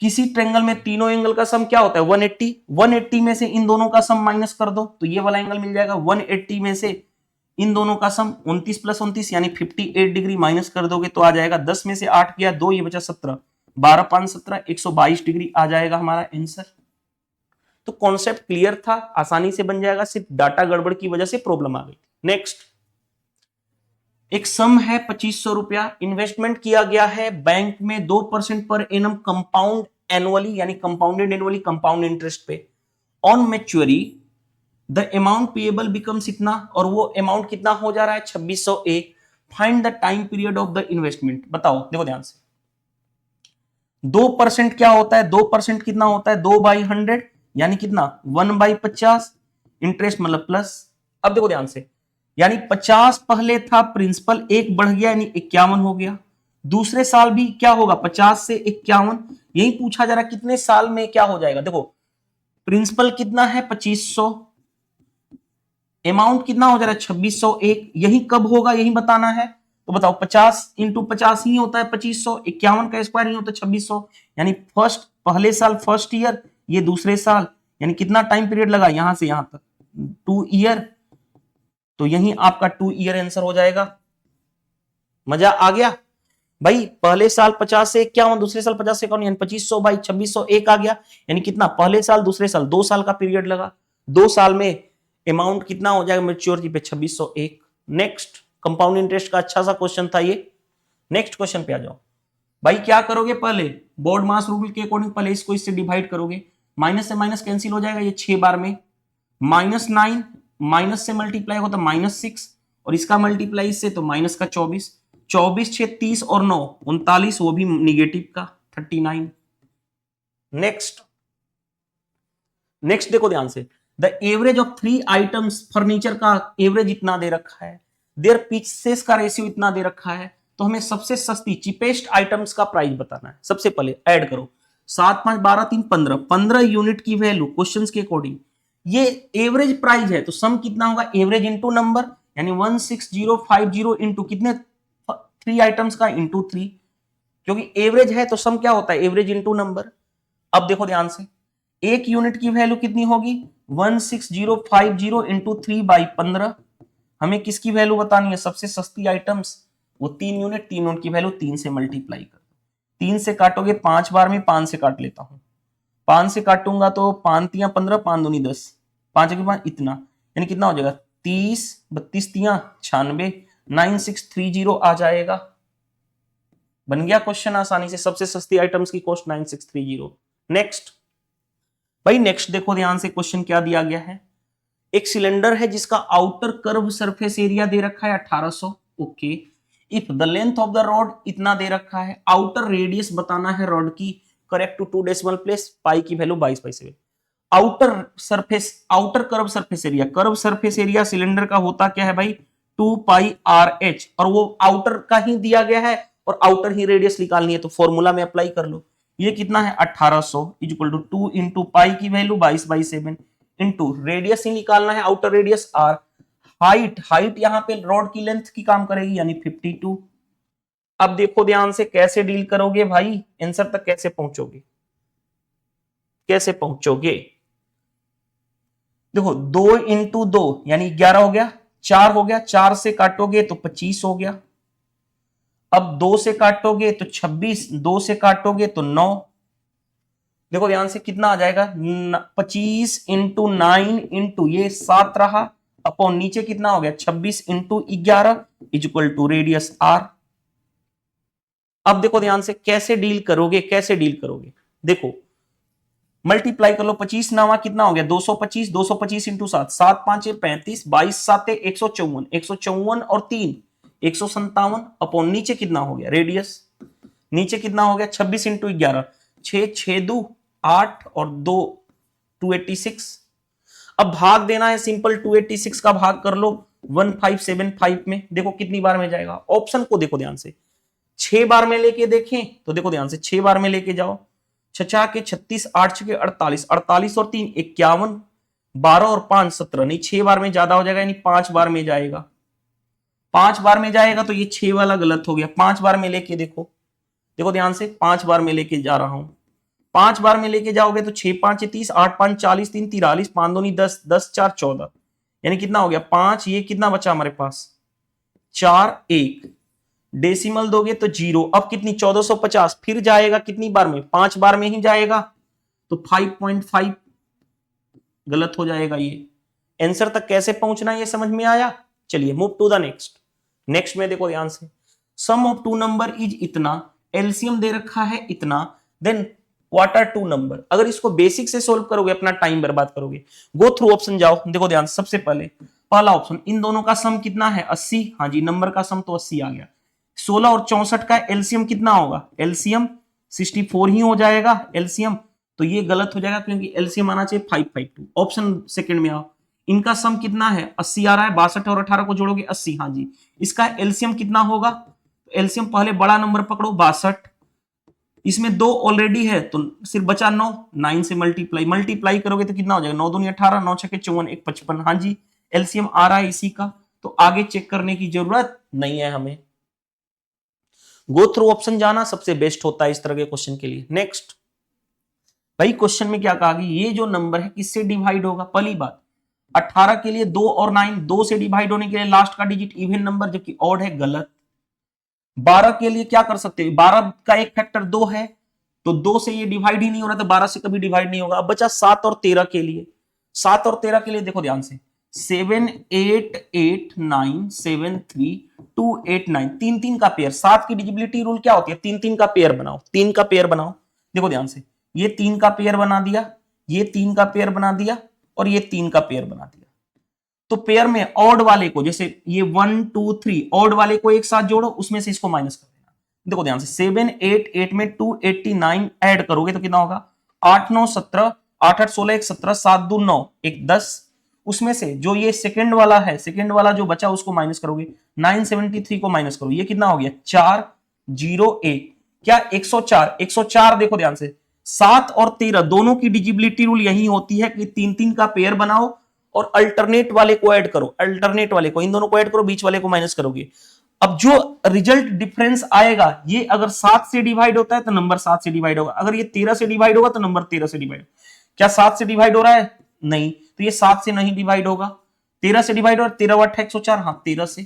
किसी ट्रेंगल में तीनों एंगल का सम क्या होता है 180, 180 में से इन दोनों का सम माइनस कर दो तो ये वाला एंगल मिल जाएगा, 180 में से इन दोनों का सम 29 प्लस 29 यानी 58 डिग्री माइनस कर दोगे तो आ जाएगा 10 में से 8 गया 2, ये बचा 17, 12 5 17, 122 डिग्री आ जाएगा हमारा आंसर। तो कॉन्सेप्ट क्लियर था, आसानी से बन जाएगा, सिर्फ डाटा गड़बड़ की वजह से प्रॉब्लम आ गई। नेक्स्ट, एक सम है 2500 रुपया, इन्वेस्टमेंट किया गया है बैंक में 2% पर एनम कंपाउंड एनुअली, यानी compounded annually compound interest pay, on maturity the amount payable becomes इतना, और वो अमाउंट कितना हो जा रहा है 2601। Find the time period of the investment, बताओ, देखो ध्यान से, 2% क्या होता है, 2% कितना होता है 2/100 यानी कितना 1/50, इंटरेस्ट मतलब प्लस। अब देखो ध्यान से, यानी 50 पहले था प्रिंसिपल, एक बढ़ गया यानी 51 हो गया, दूसरे साल भी क्या होगा 50 से 51, यही पूछा जा रहा है कितने साल में क्या हो जाएगा। देखो प्रिंसिपल कितना है 2500, अमाउंट कितना हो जा रहा है 2601, यही कब होगा यही बताना है। तो बताओ 50 इंटू 50 ही होता है 2500, 51 का स्क्वायर ही होता है 2600, यानी पहले साल फर्स्ट ईयर, ये दूसरे साल, यानी कितना टाइम पीरियड लगा यहां से यहां तक 2 ईयर, तो यही आपका 2 ईयर आंसर हो जाएगा। मजा आ गया भाई, पहले साल 50 से 51, दूसरे साल 50 से 51, यानी 2500 बाई 2601 आ गया, यानी कितना पहले साल दूसरे साल 2 साल का पीरियड लगा, 2 साल में अमाउंट कितना हो जाएगा मैच्योरिटी पे 2601। नेक्स्ट कंपाउंड इंटरेस्ट का अच्छा सा क्वेश्चन था ये। नेक्स्ट क्वेश्चन पे आ जाओ भाई, क्या करोगे पहले बोर्ड मास रूल के अकॉर्डिंग पहले इसको इससे डिवाइड करोगे, माइनस से माइनस कैंसिल हो जाएगा, ये 6 बार में -9 माइनस से मल्टीप्लाई होता -6 और इसका मल्टीप्लाई इससे तो माइनस का 24, 24 6 30 और 9 39, वो भी निगेटिव का 39। नेक्स्ट नेक्स्ट देखो ध्यान से, the average of 3 items, furniture का एवरेज इतना दे रखा है, देयर पीसेस का रेशियो इतना दे रखा है, तो हमें सबसे सस्ती चीपेस्ट आइटम्स का प्राइस बताना है। सबसे पहले ऐड करो 7 5 12 3 15, 15 यूनिट की वैल्यू क्वेश्चंस के अकॉर्डिंग, ये एवरेज प्राइस है तो सम कितना होगा एवरेज इंटू नंबर, यानी 16050 इंटू कितने 3 आइटम्स का इंटू 3, क्योंकि एवरेज है तो सम क्या होता है एवरेज इंटू नंबर। अब देखो ध्यान से, एक यूनिट की वैल्यू कितनी होगी 16050 इंटू 3 बाई 15, हमें किसकी वैल्यू बतानी है सबसे सस्ती आइटम्स, वो 3 यूनिट, 3 यूनिट की वैल्यू 3 से मल्टीप्लाई कर, 3 से काटोगे 5 बार में, 5 से काट लेता हूं, 5 से काटूंगा तो 5 तियां 15, 5 दूनी 10, 5 के 5 इतना, यानी कितना हो जाएगा 30, 32 तियां 96, 9630 आ जाएगा। बन गया क्वेश्चन आसानी से, सबसे सस्ती आइटम्स की कॉस्ट 9630। नेक्स्ट भाई, नेक्स्ट देखो ध्यान से क्वेश्चन क्या दिया गया है, एक सिलेंडर है जिसका आउटर कर्व सरफेस एरिया दे रखा है 1800, okay, if the length of the rod इतना दे रखा है, आउटर रेडियस बताना है रॉड की, करेक्ट टू 2 डेसिमल प्लेस, पाई की value 22/7। Outer surface, outer curve surface area, curve surface area cylinder का होता क्या है भाई 2 पाई RH, और वो आउटर का ही दिया गया है और आउटर ही रेडियस निकालनी है, तो फॉर्मूला में अप्लाई कर लो, ये कितना है 1800 इक्वल टू 2 इंटू पाई की वैल्यू 22/7 इंटू रेडियस ही निकालना है outer radius R, height, height यहां पे रॉड की लेंथ की काम करेगी यानी 52। अब देखो ध्यान से कैसे डील करोगे भाई, आंसर तक कैसे पहुंचोगे, कैसे पहुंचोगे, देखो 2 इंटू 2 यानी 11 हो गया, 4 हो गया, 4 से काटोगे तो 25 हो गया, अब 2 से काटोगे तो 26, 2 से काटोगे तो 9, देखो ध्यान से कितना आ जाएगा 25 इंटू 9 इंटू ये 7 रहा, अपॉन नीचे कितना हो गया 26 into 11 equal to radius R। अब देखो ध्यान से कैसे डील करोगे, कैसे डील करोगे, देखो मल्टीप्लाई कर लो, 25 नावा कितना हो गया 225, 225 इंटू 7, 7 5 35, 22 7 154, 154 और 3 157, अपॉन नीचे कितना हो गया रेडियस, नीचे कितना हो गया 26 इंटू 11, 6 6 2 8 और 2 286। अब भाग देना है सिंपल, 286 का भाग कर लो 1575 में, देखो कितनी बार में जाएगा, ऑप्शन को देखो ध्यान से, 6 बार में लेके देखें तो देखो ध्यान से 6 बार में लेके जाओ, 6 के 36, 8 के 48, 48 और 3 51, 12 और 5 17, नहीं 6 बार में ज्यादा हो जाएगा, यानी 5 बार में जाएगा, 5 बार में जाएगा तो ये 6 वाला गलत हो गया, 5 बार में लेके देखो, देखो ध्यान से 5 बार में लेके जा रहा हूं, 5 बार में लेके जाओगे तो 6 5 30, 8 5 40, 3 43, 5 2 10, 10 4 14, यानी कितना हो गया 5, ये कितना बचा हमारे पास 4 1, डेसिमल दोगे तो 0, अब कितनी 1450, फिर जाएगा कितनी बार में 5 बार में ही जाएगा, तो 5.5 गलत हो जाएगा, ये आंसर तक कैसे पहुंचना ये समझ में आया। चलिए move to the next, next में देखो ध्यान से, सम ऑफ 2 नंबर इज इतना, एलसीएम दे रखा है इतना, देन व्हाट आर 2 नंबर, अगर इसको बेसिक से सोल्व करोगे अपना टाइम बर्बाद करोगे, गो थ्रू ऑप्शन जाओ, देखो ध्यान, सबसे पहले पहला ऑप्शन, इन दोनों का सम कितना है 80, हाँ जी नंबर का सम तो 80 आ गया, 16 और 64 का एलसीएम कितना होगा, एलसीएम 64 ही हो जाएगा एलसीएम, तो ये गलत हो जाएगा क्योंकि एलसीएम आना चाहिए 552, ऑप्शन सेकंड में आओ, इनका सम कितना है 80 आ रहा है, 62 और 18 को जोड़ोगे 80, हाँ जी, इसका एलसीएम कितना होगा, एलसीएम पहले बड़ा नंबर पकड़ो 62, इसमें 2 ऑलरेडी है तो सिर्फ बचा 9, 9 से मल्टीप्लाई करोगे तो कितना हो जाएगा 9 दूनी 18, 9 छके 54, 1 55, हाँ जी, एलसीएम आ रहा है इसी का, तो आगे चेक करने की जरूरत नहीं है हमें। गो थ्रू ऑप्शन जाना सबसे बेस्ट होता है इस तरह के क्वेश्चन के लिए। नेक्स्ट भाई क्वेश्चन में क्या कहा कि ये जो नंबर है किससे डिवाइड होगा? पहली बात 18 के लिए 2 और 9, 2 से डिवाइड होने के लिए लास्ट का डिजिट इवन नंबर जबकि ऑड है, गलत। 12 के लिए क्या कर सकते हैं, 12 का एक फैक्टर 2 है तो 2 से ये डिवाइड ही नहीं हो रहा, तो 12 से कभी डिवाइड नहीं होगा। अब बचा 7 और 13 के लिए। 7 और 13 के लिए देखो ध्यान से, 7 8 8 9 7 3 2 8 9, 3 3 का पेयर। 7 की डिजिबिलिटी रूल क्या होती है? 3 3 का पेयर बनाओ, 3 का पेयर बनाओ। देखो ध्यान से, ये 3 का पेयर बना दिया, ये 3 का पेयर बना दिया और ये 3 का पेयर बना दिया। तो पेयर में ऑड वाले को, जैसे ये 1 2 3, ऑड वाले को एक साथ जोड़ो, उसमें से इसको माइनस कर देना। देखो ध्यान से, 7 8 8 में 289 ऐड करोगे तो कितना होगा? 8 9 17, 8 8 16 1 17, 7 2 9 1 10। उसमें से जो ये सेकंड वाला है, सेकंड वाला जो बचा उसको माइनस करोगे, 973 को माइनस करो, ये कितना हो गया? 4 0 1, क्या 104? 104 देखो ध्यान से, 7 और 13 दोनों की डिजिबिलिटी रूल यही होती है कि 3 3 का पेयर बनाओ और अल्टरनेट वाले को ऐड करो, अल्टरनेट वाले को, इन दोनों को ऐड करो, बीच वाले को माइनस करोगे। अब जो रिजल्ट डिफरेंस आएगा, ये अगर 7 से डिवाइड होता है तो नंबर 7 से डिवाइड होगा, अगर ये 13 से डिवाइड होगा तो नंबर 13 से डिवाइड। क्या 7 से डिवाइड हो रहा है? नहीं, तो ये 7 से नहीं डिवाइड होगा। 13 से डिवाइड हो रहा है, 13 8 104, हाँ 13 से।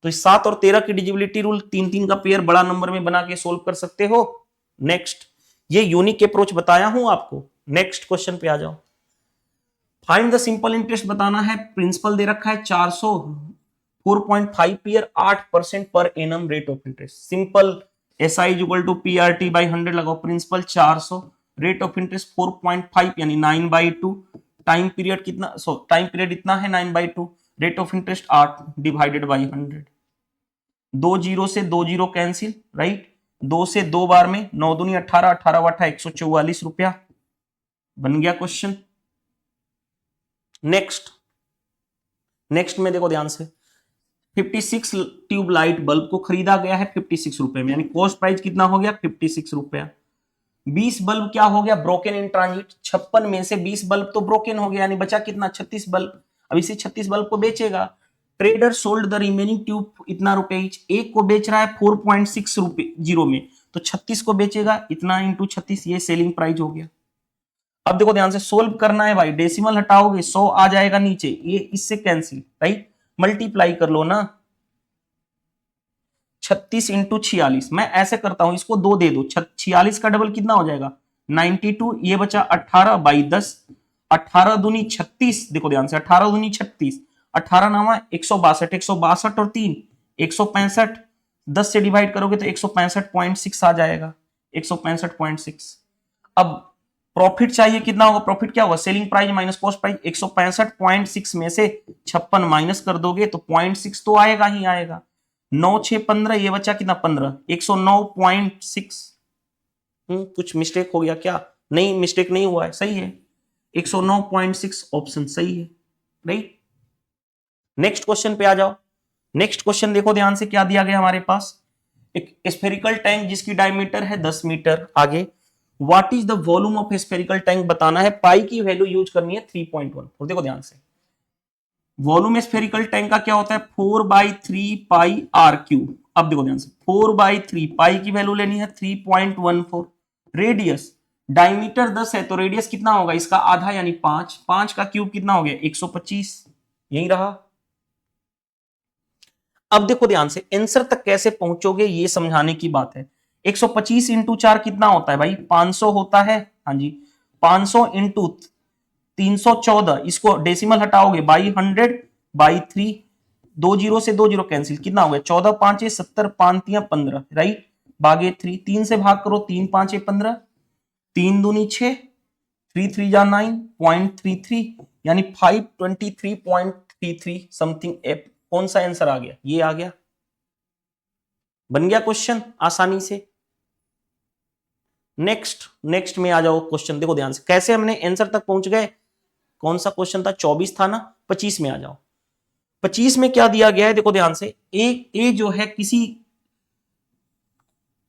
तो 7 और 13 की डिजिबिलिटी रूल 3 3 का पेयर बड़ा नंबर में बना के सोल्व कर सकते हो। नेक्स्ट, ये यूनिक अप्रोच बताया हूं आपको। नेक्स्ट क्वेश्चन पे आ जाओ। फाइंड द सिंपल इंटरेस्ट बताना है। प्रिंसिपल दे रखा है 400, 4.5 year, 8% per annum rate of interest. Simple SI equal to PRT by 100 लगाओ। प्रिंसिपल 400, रेट ऑफ इंटरेस्ट 4.5 यानी 9/2, टाइम पीरियड कितना, टाइम पीरियड इतना है 9/2, rate of interest 8 divided by 100। 2 zero से 2 जीरो कैंसिल, राइट। 2 से 2 बार में 9 दूनी 18, 18 8 144 रुपया। बन गया क्वेश्चन। नेक्स्ट, नेक्स्ट में देखो ध्यान से, 56 ट्यूब लाइट बल्ब को खरीदा गया है 56 रुपए में, यानी कॉस्ट प्राइस कितना हो गया? 56 रुपया। 20 बल्ब क्या हो गया? Broken in transit. 56 में से 20 बल्ब तो ब्रोकन हो गया, यानी बचा कितना? 36 बल्ब। अब इसे 36 बल्ब को बेचेगा। Trader sold the remaining tube इतना रुपए ईच। एक को बेच रहा है 4.6 रुपए जीरो में, तो 36 को बेचेगा इतना इंटू 36, ये सेलिंग प्राइस हो गया। अब देखो ध्यान से, सोल्व करना है भाई, डेसिमल हटाओगे 100 आ जाएगा नीचे, ये इससे कैंसिल, राइट। मल्टीप्लाई कर लो ना, 36 इंटू 46। मैं ऐसे करता हूं, इसको 2 दे दो, 46 का डबल कितना हो जाएगा? 92। ये बचा 18 बाई 10, 18 दूनी 36। देखो ध्यान से, 18 दूनी 36, 18 नामा 162, 162 और 3 165। 10 से डिवाइड करोगे तो 165.6 आ जाएगा, 165.6। अब प्रॉफिट चाहिए, कितना होगा? प्रॉफिट क्या होगा? Selling price minus cost price. 165.6 में से 56 माइनस कर दोगे तो 0.6 तो आएगा ही आएगा। 9 6 15, ये बचा कितना? 15, 109.6। कुछ मिस्टेक हो गया क्या? नहीं, मिस्टेक नहीं हुआ है, सही है। 109.6 ऑप्शन सही है, राइट। नेक्स्ट क्वेश्चन पे आ जाओ। नेक्स्ट क्वेश्चन देखो ध्यान से, क्या दिया गया हमारे पास? एक स्फेरिकल टैंक जिसकी डायमीटर है 10 मीटर। आगे, what is the volume of spherical tank बताना है। पाई की वैल्यू यूज करनी है 3.1। देखो ध्यान से, वॉल्यूम स्फेरिकल टैंक का क्या होता है? 4/3 पाई आर क्यूब। अब देखो ध्यान से, 4/3 पाई की वैल्यू लेनी है 3.14। रेडियस, डायमीटर 10 है तो रेडियस कितना होगा? इसका आधा यानी 5। 5 का क्यूब कितना हो गया? 125। यही रहा। अब देखो ध्यान से, आंसर तक कैसे पहुंचोगे ये समझाने की बात है। 125 इंटू 4 कितना होता है भाई? 500 होता है। हाँ जी, 500 इंटू 314, इसको डेसिमल हटाओगे बाई 100 बाई 3, 2 जीरो से 2 जीरो कैंसिल, कितना हो गया? 14 5 70, 5 15, राइट। भागे 3, 3 से भाग करो, 3 5 15, 3 दूनी 6, 3 3 जा 9, 0.33 यानी 523.33 समथिंग एप। कौन सा आंसर आ गया? ये आ गया। बन गया क्वेश्चन आसानी से। नेक्स्ट, नेक्स्ट में आ जाओ क्वेश्चन। देखो ध्यान से, कैसे हमने आंसर तक पहुंच गए। कौन सा क्वेश्चन था? 24 था ना। 25 में आ जाओ। 25 में क्या दिया गया है? देखो ध्यान से, ए जो है किसी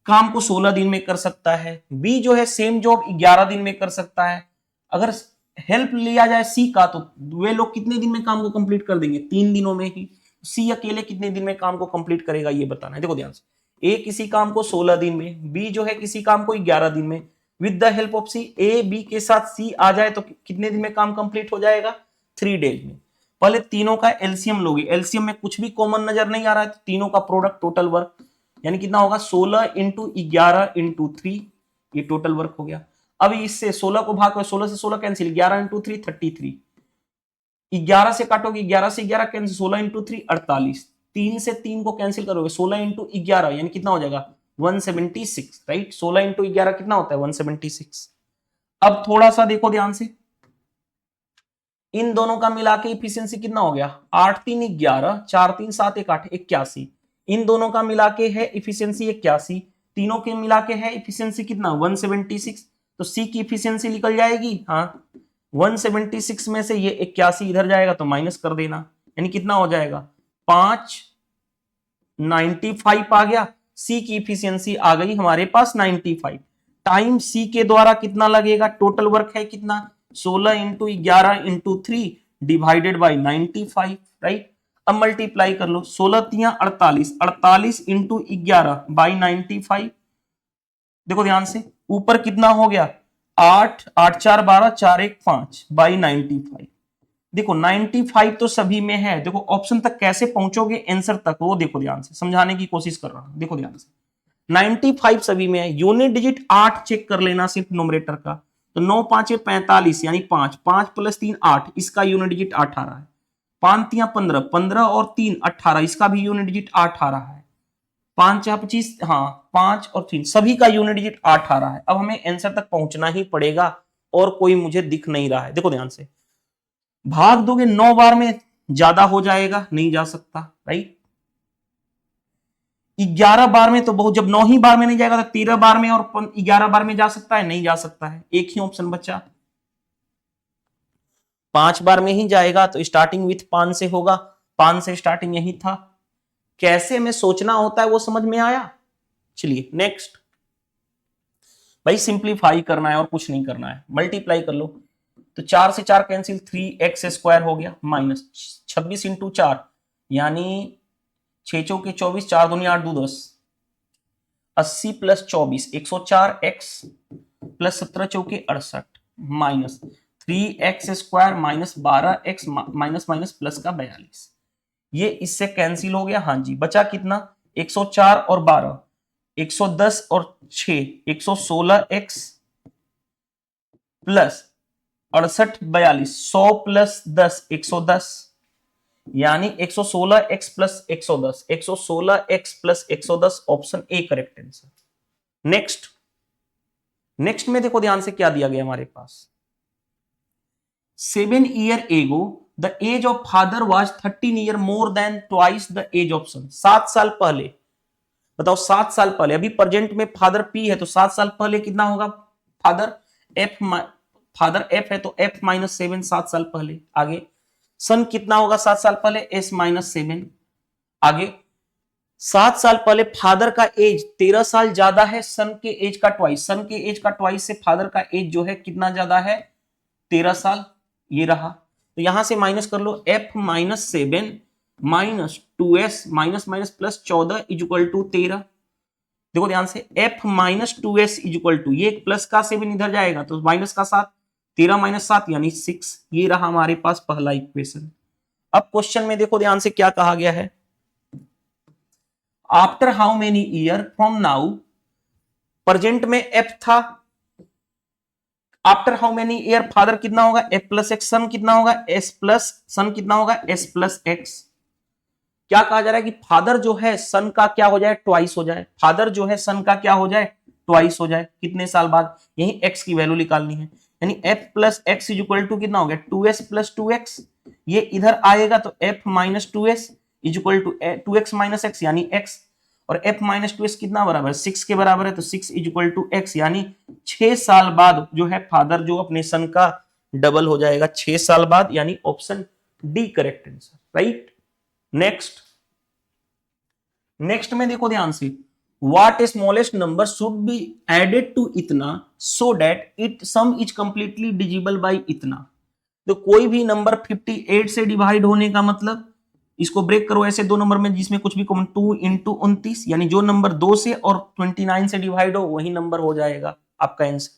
काम को 16 दिन में कर सकता है, बी जो है सेम जॉब 11 दिन में कर सकता है। अगर हेल्प लिया जाए सी का तो वे लोग कितने दिन में काम को कंप्लीट कर देंगे, 3 दिनों में ही। सी अकेले कितने दिन में काम को कंप्लीट करेगा ये बताना है। देखो ध्यान से, ए किसी काम को 16 दिन में, बी जो है किसी काम को 11 दिन में। With the help of C, A B के साथ सी आ जाए तो कितने दिन में काम कंप्लीट हो जाएगा, 3 डेज में। पहले तीनों का एलसीएम लोगे, एलसीएम में कुछ भी कॉमन नजर नहीं आ रहा है तो तीनों का प्रोडक्ट टोटल वर्क यानी कितना होगा, 16 इंटू 11 इंटू 3, ये टोटल वर्क हो गया। अब इससे 16 को भाग, 16 से 16 कैंसिल, 11 इंटू 3 33, 11 से काटोगे 11 से 11 कैंसिल, 16 इंटू 3 48, 3 से 3 को कैंसिल करोगे 16 इंटू 11 यानी कितना हो जाएगा 176, राइट। 16 इंटू 11 कितना होता है 176। अब थोड़ा सा देखो ध्यान से, इन दोनों का मिला के इफिशियंसी कितना हो गया, 8 3 11, 4 3 7 1 8 81। इन दोनों का मिला के है इफिशियंसी 81, तीनों के मिला के है इफिशियंसी कितना 176। तो सी की इफिशियंसी निकल जाएगी, हाँ 176 में से ये 81 इधर जाएगा तो माइनस कर देना, यानी कितना हो जाएगा 595 आ गया। सी की इफिशियंसी आ गई हमारे पास 95। टाइम सी के द्वारा कितना लगेगा, टोटल वर्क है कितना 16 into 11 into 3 divided by 95, right. अब मल्टीप्लाई कर लो, 16 तिया 48, 48 इंटू 11 बाई 95। देखो ध्यान से, ऊपर कितना हो गया 8 8 4 12 4 1 5 बाई 95। देखो 95 तो सभी में है, देखो ऑप्शन तक कैसे पहुंचोगे आंसर तक वो देखो ध्यान से, समझाने की कोशिश कर रहा हूं। देखो ध्यान से, 95 सभी में है, यूनिट डिजिट 8 चेक कर लेना सिर्फ नोमरेटर का, तो 9 5 45 यानी 5 5 प्लस 3 8, इसका यूनिट डिजिट 8 आ रहा है। 5 तिया 15, 15 और 3 18, इसका भी यूनिट डिजिट 8 आ रहा है। 5 या 25, हाँ 5 और 3 सभी का यूनिट डिजिट 8 आ रहा है। अब हमें आंसर तक पहुंचना ही पड़ेगा और कोई मुझे दिख नहीं रहा है। देखो ध्यान से, भाग दोगे 9 बार में ज्यादा हो जाएगा, नहीं जा सकता, राइट। 11 बार में तो बहुत, जब 9 ही बार में नहीं जाएगा तो 13 बार में और 11 बार में जा सकता है, नहीं जा सकता है। एक ही ऑप्शन बचा, 5 बार में ही जाएगा तो स्टार्टिंग विथ 5 से होगा, 5 से स्टार्टिंग यही था। कैसे हमें सोचना होता है वो समझ में आया। चलिए नेक्स्ट, भाई सिंप्लीफाई करना है और कुछ नहीं करना है, मल्टीप्लाई कर लो। तो 4 से 4 कैंसिल, 3x स्क्वायर हो गया माइनस 26 इंटू 4 यानी 6 चौके 24, 4 दूनी 8 2 10, 80 प्लस 24 104x प्लस 17 चौके 68 minus 3x square minus 12x minus minus plus का 42, ये इससे कैंसिल हो गया। हाँ जी, बचा कितना 104 और 12, 110 और 6 116x प्लस 68 42, 100 प्लस 10 110 यानी 116x plus 110, 116x plus 110, option A correct answer. Next, next में देखो ध्यान से क्या दिया गया हमारे पास, 7 year ago the age of father was 13 year more than twice the age of son. 7 साल पहले, बताओ 7 साल पहले, अभी प्रेजेंट में फादर पी है तो 7 साल पहले कितना होगा फादर एफ, फादर एफ है तो एफ माइनस 7 7 साल पहले। आगे सन कितना होगा 7 साल पहले, एस माइनस 7। आगे 7 साल पहले फादर का एज 13 साल ज्यादा है सन के एज का ट्वाइस, सन के एज का ट्वाइस से फादर का एज जो है कितना ज्यादा है 13 साल, ये रहा। तो यहां से माइनस कर लो, F minus 7 minus 2s minus minus plus 14 is equal to 13। देखो ध्यान से, f minus 2s is equal to, ये प्लस का 7 इधर जाएगा तो माइनस का 7, 13 माइनस 7 यानी 6, ये रहा हमारे पास पहला इक्वेशन। अब क्वेश्चन में देखो ध्यान से क्या कहा गया है, after how many year from now, present में f था, after how many year father कितना होगा f प्लस एक्स, सन कितना होगा s प्लस, सन कितना होगा s प्लस एक्स। क्या कहा जा रहा है कि फादर जो है सन का क्या हो जाए ट्वाइस हो जाए, फादर जो है सन का क्या हो जाए ट्वाइस हो जाए, कितने साल बाद, यही x की वैल्यू निकालनी है। यानी f plus X is equal to कितना हो गया 2s प्लस 2x, ये इधर आएगा तो f minus 2s is equal to 2x minus X यानी x, और f माइनस 2s कितना बराबर है 6 के बराबर है तो 6 इज इक्वल टू x, यानी 6 साल बाद जो है फादर जो अपने सन का डबल हो जाएगा 6 साल बाद, यानी option D correct answer, right. Next, next में देखो ध्यान से, what smallest number should be added to इतना so that it sum is completely divisible by इतना। तो कोई भी नंबर 58 से डिवाइड होने का मतलब, इसको ब्रेक करो ऐसे दो नंबर में जिसमें कुछ भी कॉमन, 2 इंटू 29, यानी जो नंबर 2 से और 29 से डिवाइड हो वही नंबर हो जाएगा आपका आंसर।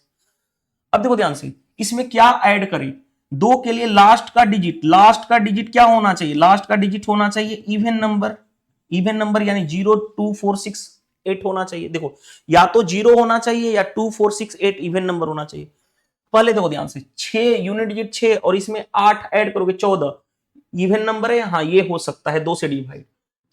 अब देखो ध्यान से, इसमें क्या ऐड करें, दो के लिए लास्ट का डिजिट क्या होना चाहिए, लास्ट का डिजिट होना चाहिए इवन नंबर यानी 0 2 4 6 8 होना चाहिए। देखो या तो 0 होना चाहिए या 2 4 6 8 इवन नंबर होना चाहिए। पहले देखो ध्यान से, 6 यूनिट डिजिट 6 और इसमें 8 ऐड करोगे 14 इवन नंबर है, हाँ ये हो सकता है 2 से डिवाइड।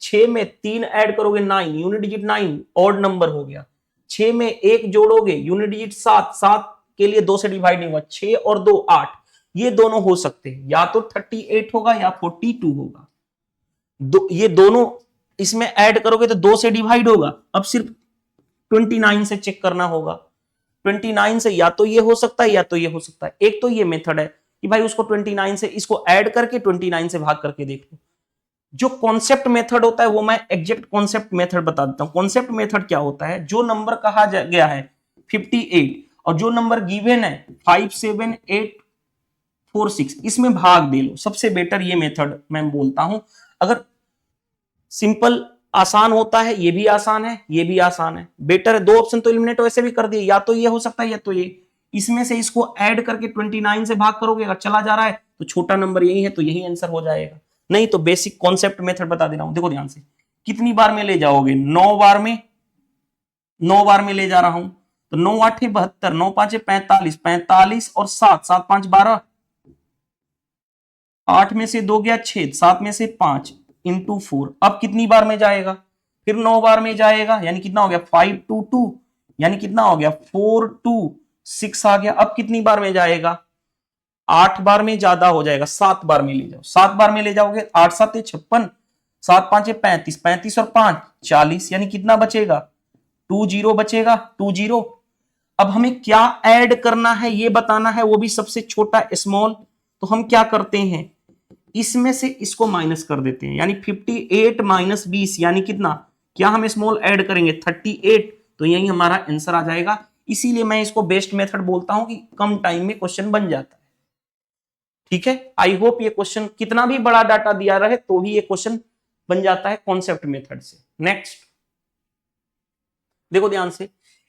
6 में 3 ऐड करोगे 9 यूनिट डिजिट 9 ऑड नंबर हो गया। 6 में 1 जोड़ोगे यूनिट डिजिट 7 7 के लिए 2 से डिवाइड नहीं हुआ, 6 और 2 8, ये दोनों हो सकते हैं, या तो 38 होगा या 42 होगा। ये दोनों इसमें ऐड करोगे तो 2 से डिवाइड होगा, अब सिर्फ 29 से चेक करना होगा। 29 से या तो ये हो सकता है या तो ये हो सकता है। एक तो ये मेथड है कि भाई उसको 29 से इसको ऐड करके 29 से भाग करके देख लो। जो कॉन्सेप्ट मेथड होता है वो मैं एग्जैक्ट कॉन्सेप्ट मेथड बता देता हूं। कॉन्सेप्ट मेथड क्या होता है, जो नंबर कहा गया है 58 और जो नंबर गिवन है 57846, इसमें भाग दे लो, सबसे बेटर ये मेथड मैं बोलता हूं। अगर सिंपल आसान होता है, ये भी आसान है, ये भी आसान है, बेटर है। दो ऑप्शन तो एलिमिनेट वैसे भी कर दिए, या तो ये हो सकता है या तो ये। इसमें से इसको ऐड करके 29 से भाग करोगे, अगर चला जा रहा है तो छोटा नंबर यही है तो यही आंसर हो जाएगा। नहीं तो बेसिक कॉन्सेप्ट मेथड बता दे रहा हूं, देखो ध्यान से। कितनी बार में ले जाओगे, 9 बार में, 9 बार में ले जा रहा हूं तो 9 8 72, 9 5 45, 45 और 7 7 5 12, 8 में से 2 गया 6, 7 में से 5 इंटू 4। अब कितनी बार में जाएगा, फिर 9 बार में जाएगा, यानी कितना हो गया 5 2 2, यानी कितना हो गया 4 2 6 आ गया। अब कितनी बार में जाएगा, 8 बार में ज्यादा हो जाएगा, 7 बार में ले जाओ। 7 बार में ले जाओगे, 8 7 56, 7 5 35, 35 और 5 40, यानी कितना बचेगा 2 0 बचेगा, 2 0। अब हमें क्या ऐड करना है ये बताना है, वो भी सबसे छोटा स्मॉल। तो हम क्या करते हैं, इसमें से इसको माइनस कर देते हैं, यानी 58 माइनस 20 यानी कितना, क्या हम स्मॉल ऐड करेंगे 38, तो यही हमारा आंसर आ जाएगा। इसीलिए मैं इसको बेस्ट मेथड बोलता हूं कि कम टाइम में क्वेश्चन बन जाता है। ठीक है, आई होप ये क्वेश्चन कितना भी बड़ा डाटा दिया रहे तो भी ये क्वेश्चन बन जाता है कॉन्सेप्ट मेथड से। नेक्स्ट देखो ध्यान से,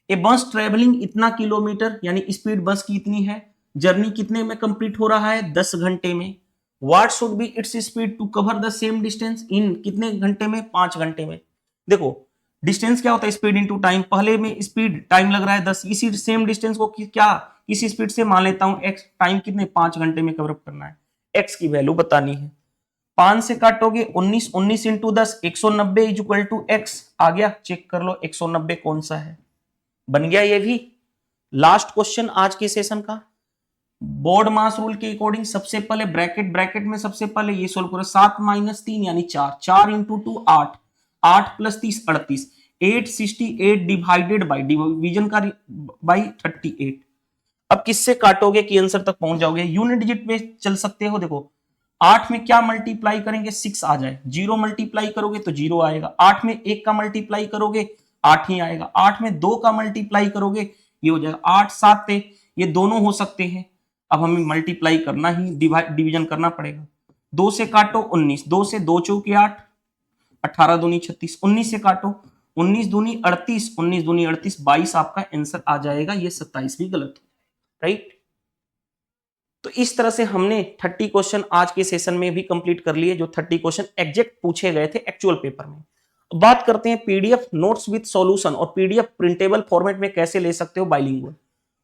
ए बस ट्रेवलिंग इतना किलोमीटर, यानी स्पीड बस की इतनी है, जर्नी कितने में कंप्लीट हो रहा है 10 घंटे में। What should be its speed to cover the same distance in कितने घंटे में, 5 घंटे में। देखो डिस्टेंस क्या होता है, स्पीड इनटू टाइम। पहले में स्पीड टाइम लग रहा है 10, इसी सेम डिस्टेंस को क्या इसी स्पीड से मान लेता हूं x, टाइम कितने 5 घंटे में कवर अप करना है, x की वैल्यू बतानी है। 5 से काटोगे 19, 19 into 10 190 is equal to x आ गया। चेक कर लो 190 कौन सा है, बन गया ये भी। लास्ट क्वेश्चन आज के सेशन का, बोर्ड मास रूल के अकॉर्डिंग सबसे पहले ब्रैकेट में सबसे पहले ये सोल्व करो, 7 माइनस 3 यानी 4, 4 into 2 8, 8 plus 30 38, 868 divided by, division का बाई 38। अब किससे काटोगे कि आंसर तक पहुंच जाओगे, यूनिट डिजिट में चल सकते हो। देखो 8 में क्या मल्टीप्लाई करेंगे 6 आ जाए, 0 मल्टीप्लाई करोगे तो 0 आएगा, 8 में 1 का मल्टीप्लाई करोगे 8 ही आएगा, 8 में 2 का मल्टीप्लाई करोगे ये हो जाएगा 8 7, ये दोनों हो सकते हैं। अब हमें मल्टीप्लाई करना ही, डिवीजन करना पड़ेगा। 2 से काटो 19, 2 से 2 चौके 8, 18 दूनी 36, 19 से काटो 19 दूनी 38, 19 दूनी 38, 22 आपका आंसर आ जाएगा। ये 27 भी गलत है, राइट। तो इस तरह से हमने 30 क्वेश्चन आज के सेशन में भी कंप्लीट कर लिए, जो 30 क्वेश्चन एग्जैक्ट पूछे गए थे एक्चुअल पेपर में। बात करते हैं पीडीएफ नोट्स विद सॉल्यूशन और पीडीएफ प्रिंटेबल फॉर्मेट में कैसे ले सकते हो बाइलिंगुअल।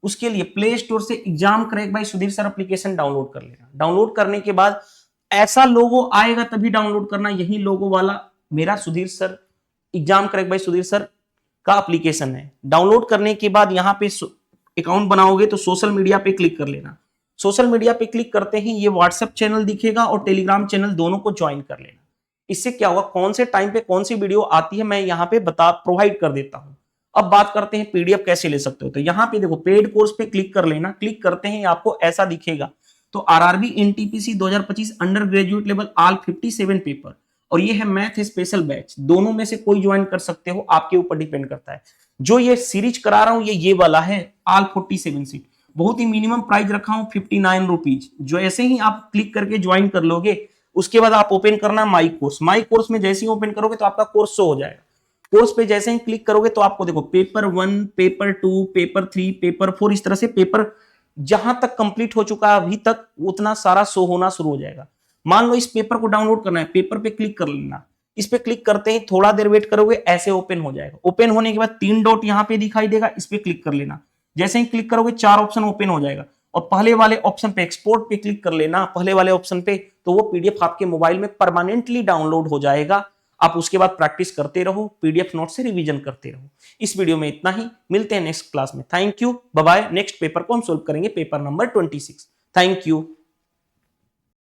उसके लिए प्ले स्टोर से exam crack by Sudhir sir application download कर लेना। डाउनलोड करने के बाद ऐसा लोगो आएगा तभी डाउनलोड करना, यही लोगो वाला मेरा Sudhir sir exam crack by Sudhir sir का एप्लीकेशन है। डाउनलोड करने के बाद यहाँ पे अकाउंट बनाओगे तो सोशल मीडिया पे क्लिक कर लेना। सोशल मीडिया पे क्लिक करते ही ये व्हाट्सएप चैनल दिखेगा और टेलीग्राम चैनल, दोनों को ज्वाइन कर लेना। इससे क्या होगा, कौन से टाइम पे कौन सी वीडियो आती है मैं यहाँ पे प्रोवाइड कर देता हूँ। अब बात करते हैं पीडीएफ कैसे ले सकते हो। तो यहाँ पे देखो पेड कोर्स पे क्लिक कर लेना। क्लिक करते ही आपको ऐसा दिखेगा। तो RRB NTPC 2025 under graduate level all 57 paper और ये है मैथ स्पेशल बैच। दोनों में से कोई ज्वाइन कर सकते हो, आपके ऊपर डिपेंड करता है। जो ये सीरीज करा रहा हूं ये वाला है ऑल 47 सीट। बहुत ही मिनिमम प्राइस रखा हूं 59 रुपीज। जो ऐसे ही आप क्लिक करके ज्वाइन कर लोगे, उसके बाद आप ओपन करना माई कोर्स। माई कोर्स में जैसे ही ओपन करोगे तो आपका कोर्स शो हो जाएगा। कोर्स पे जैसे ही क्लिक करोगे तो आपको देखो पेपर 1, पेपर 2, पेपर 3, पेपर 4, इस तरह से पेपर जहां तक कंप्लीट हो चुका है अभी तक उतना सारा शो होना शुरू हो जाएगा। मान लो इस पेपर को डाउनलोड करना है, पेपर पे क्लिक कर लेना। इस पे क्लिक करते ही थोड़ा देर वेट करोगे, ऐसे ओपन हो जाएगा। ओपन होने के बाद 3 डॉट यहाँ पे दिखाई देगा, इस पे क्लिक कर लेना। जैसे ही क्लिक करोगे 4 ऑप्शन ओपन हो जाएगा और पहले वाले ऑप्शन पे एक्सपोर्ट पे क्लिक कर लेना, पहले वाले ऑप्शन पे, तो वो पीडीएफ आपके मोबाइल में परमानेंटली डाउनलोड हो जाएगा। आप उसके बाद प्रैक्टिस करते रहो, पीडीएफ नोट से रिवीजन करते रहो। इस वीडियो में इतना ही, मिलते हैं नेक्स्ट क्लास में। Thank you, bye bye. Next paper को हम सोल्व करेंगे, पेपर नंबर 26। Thank you.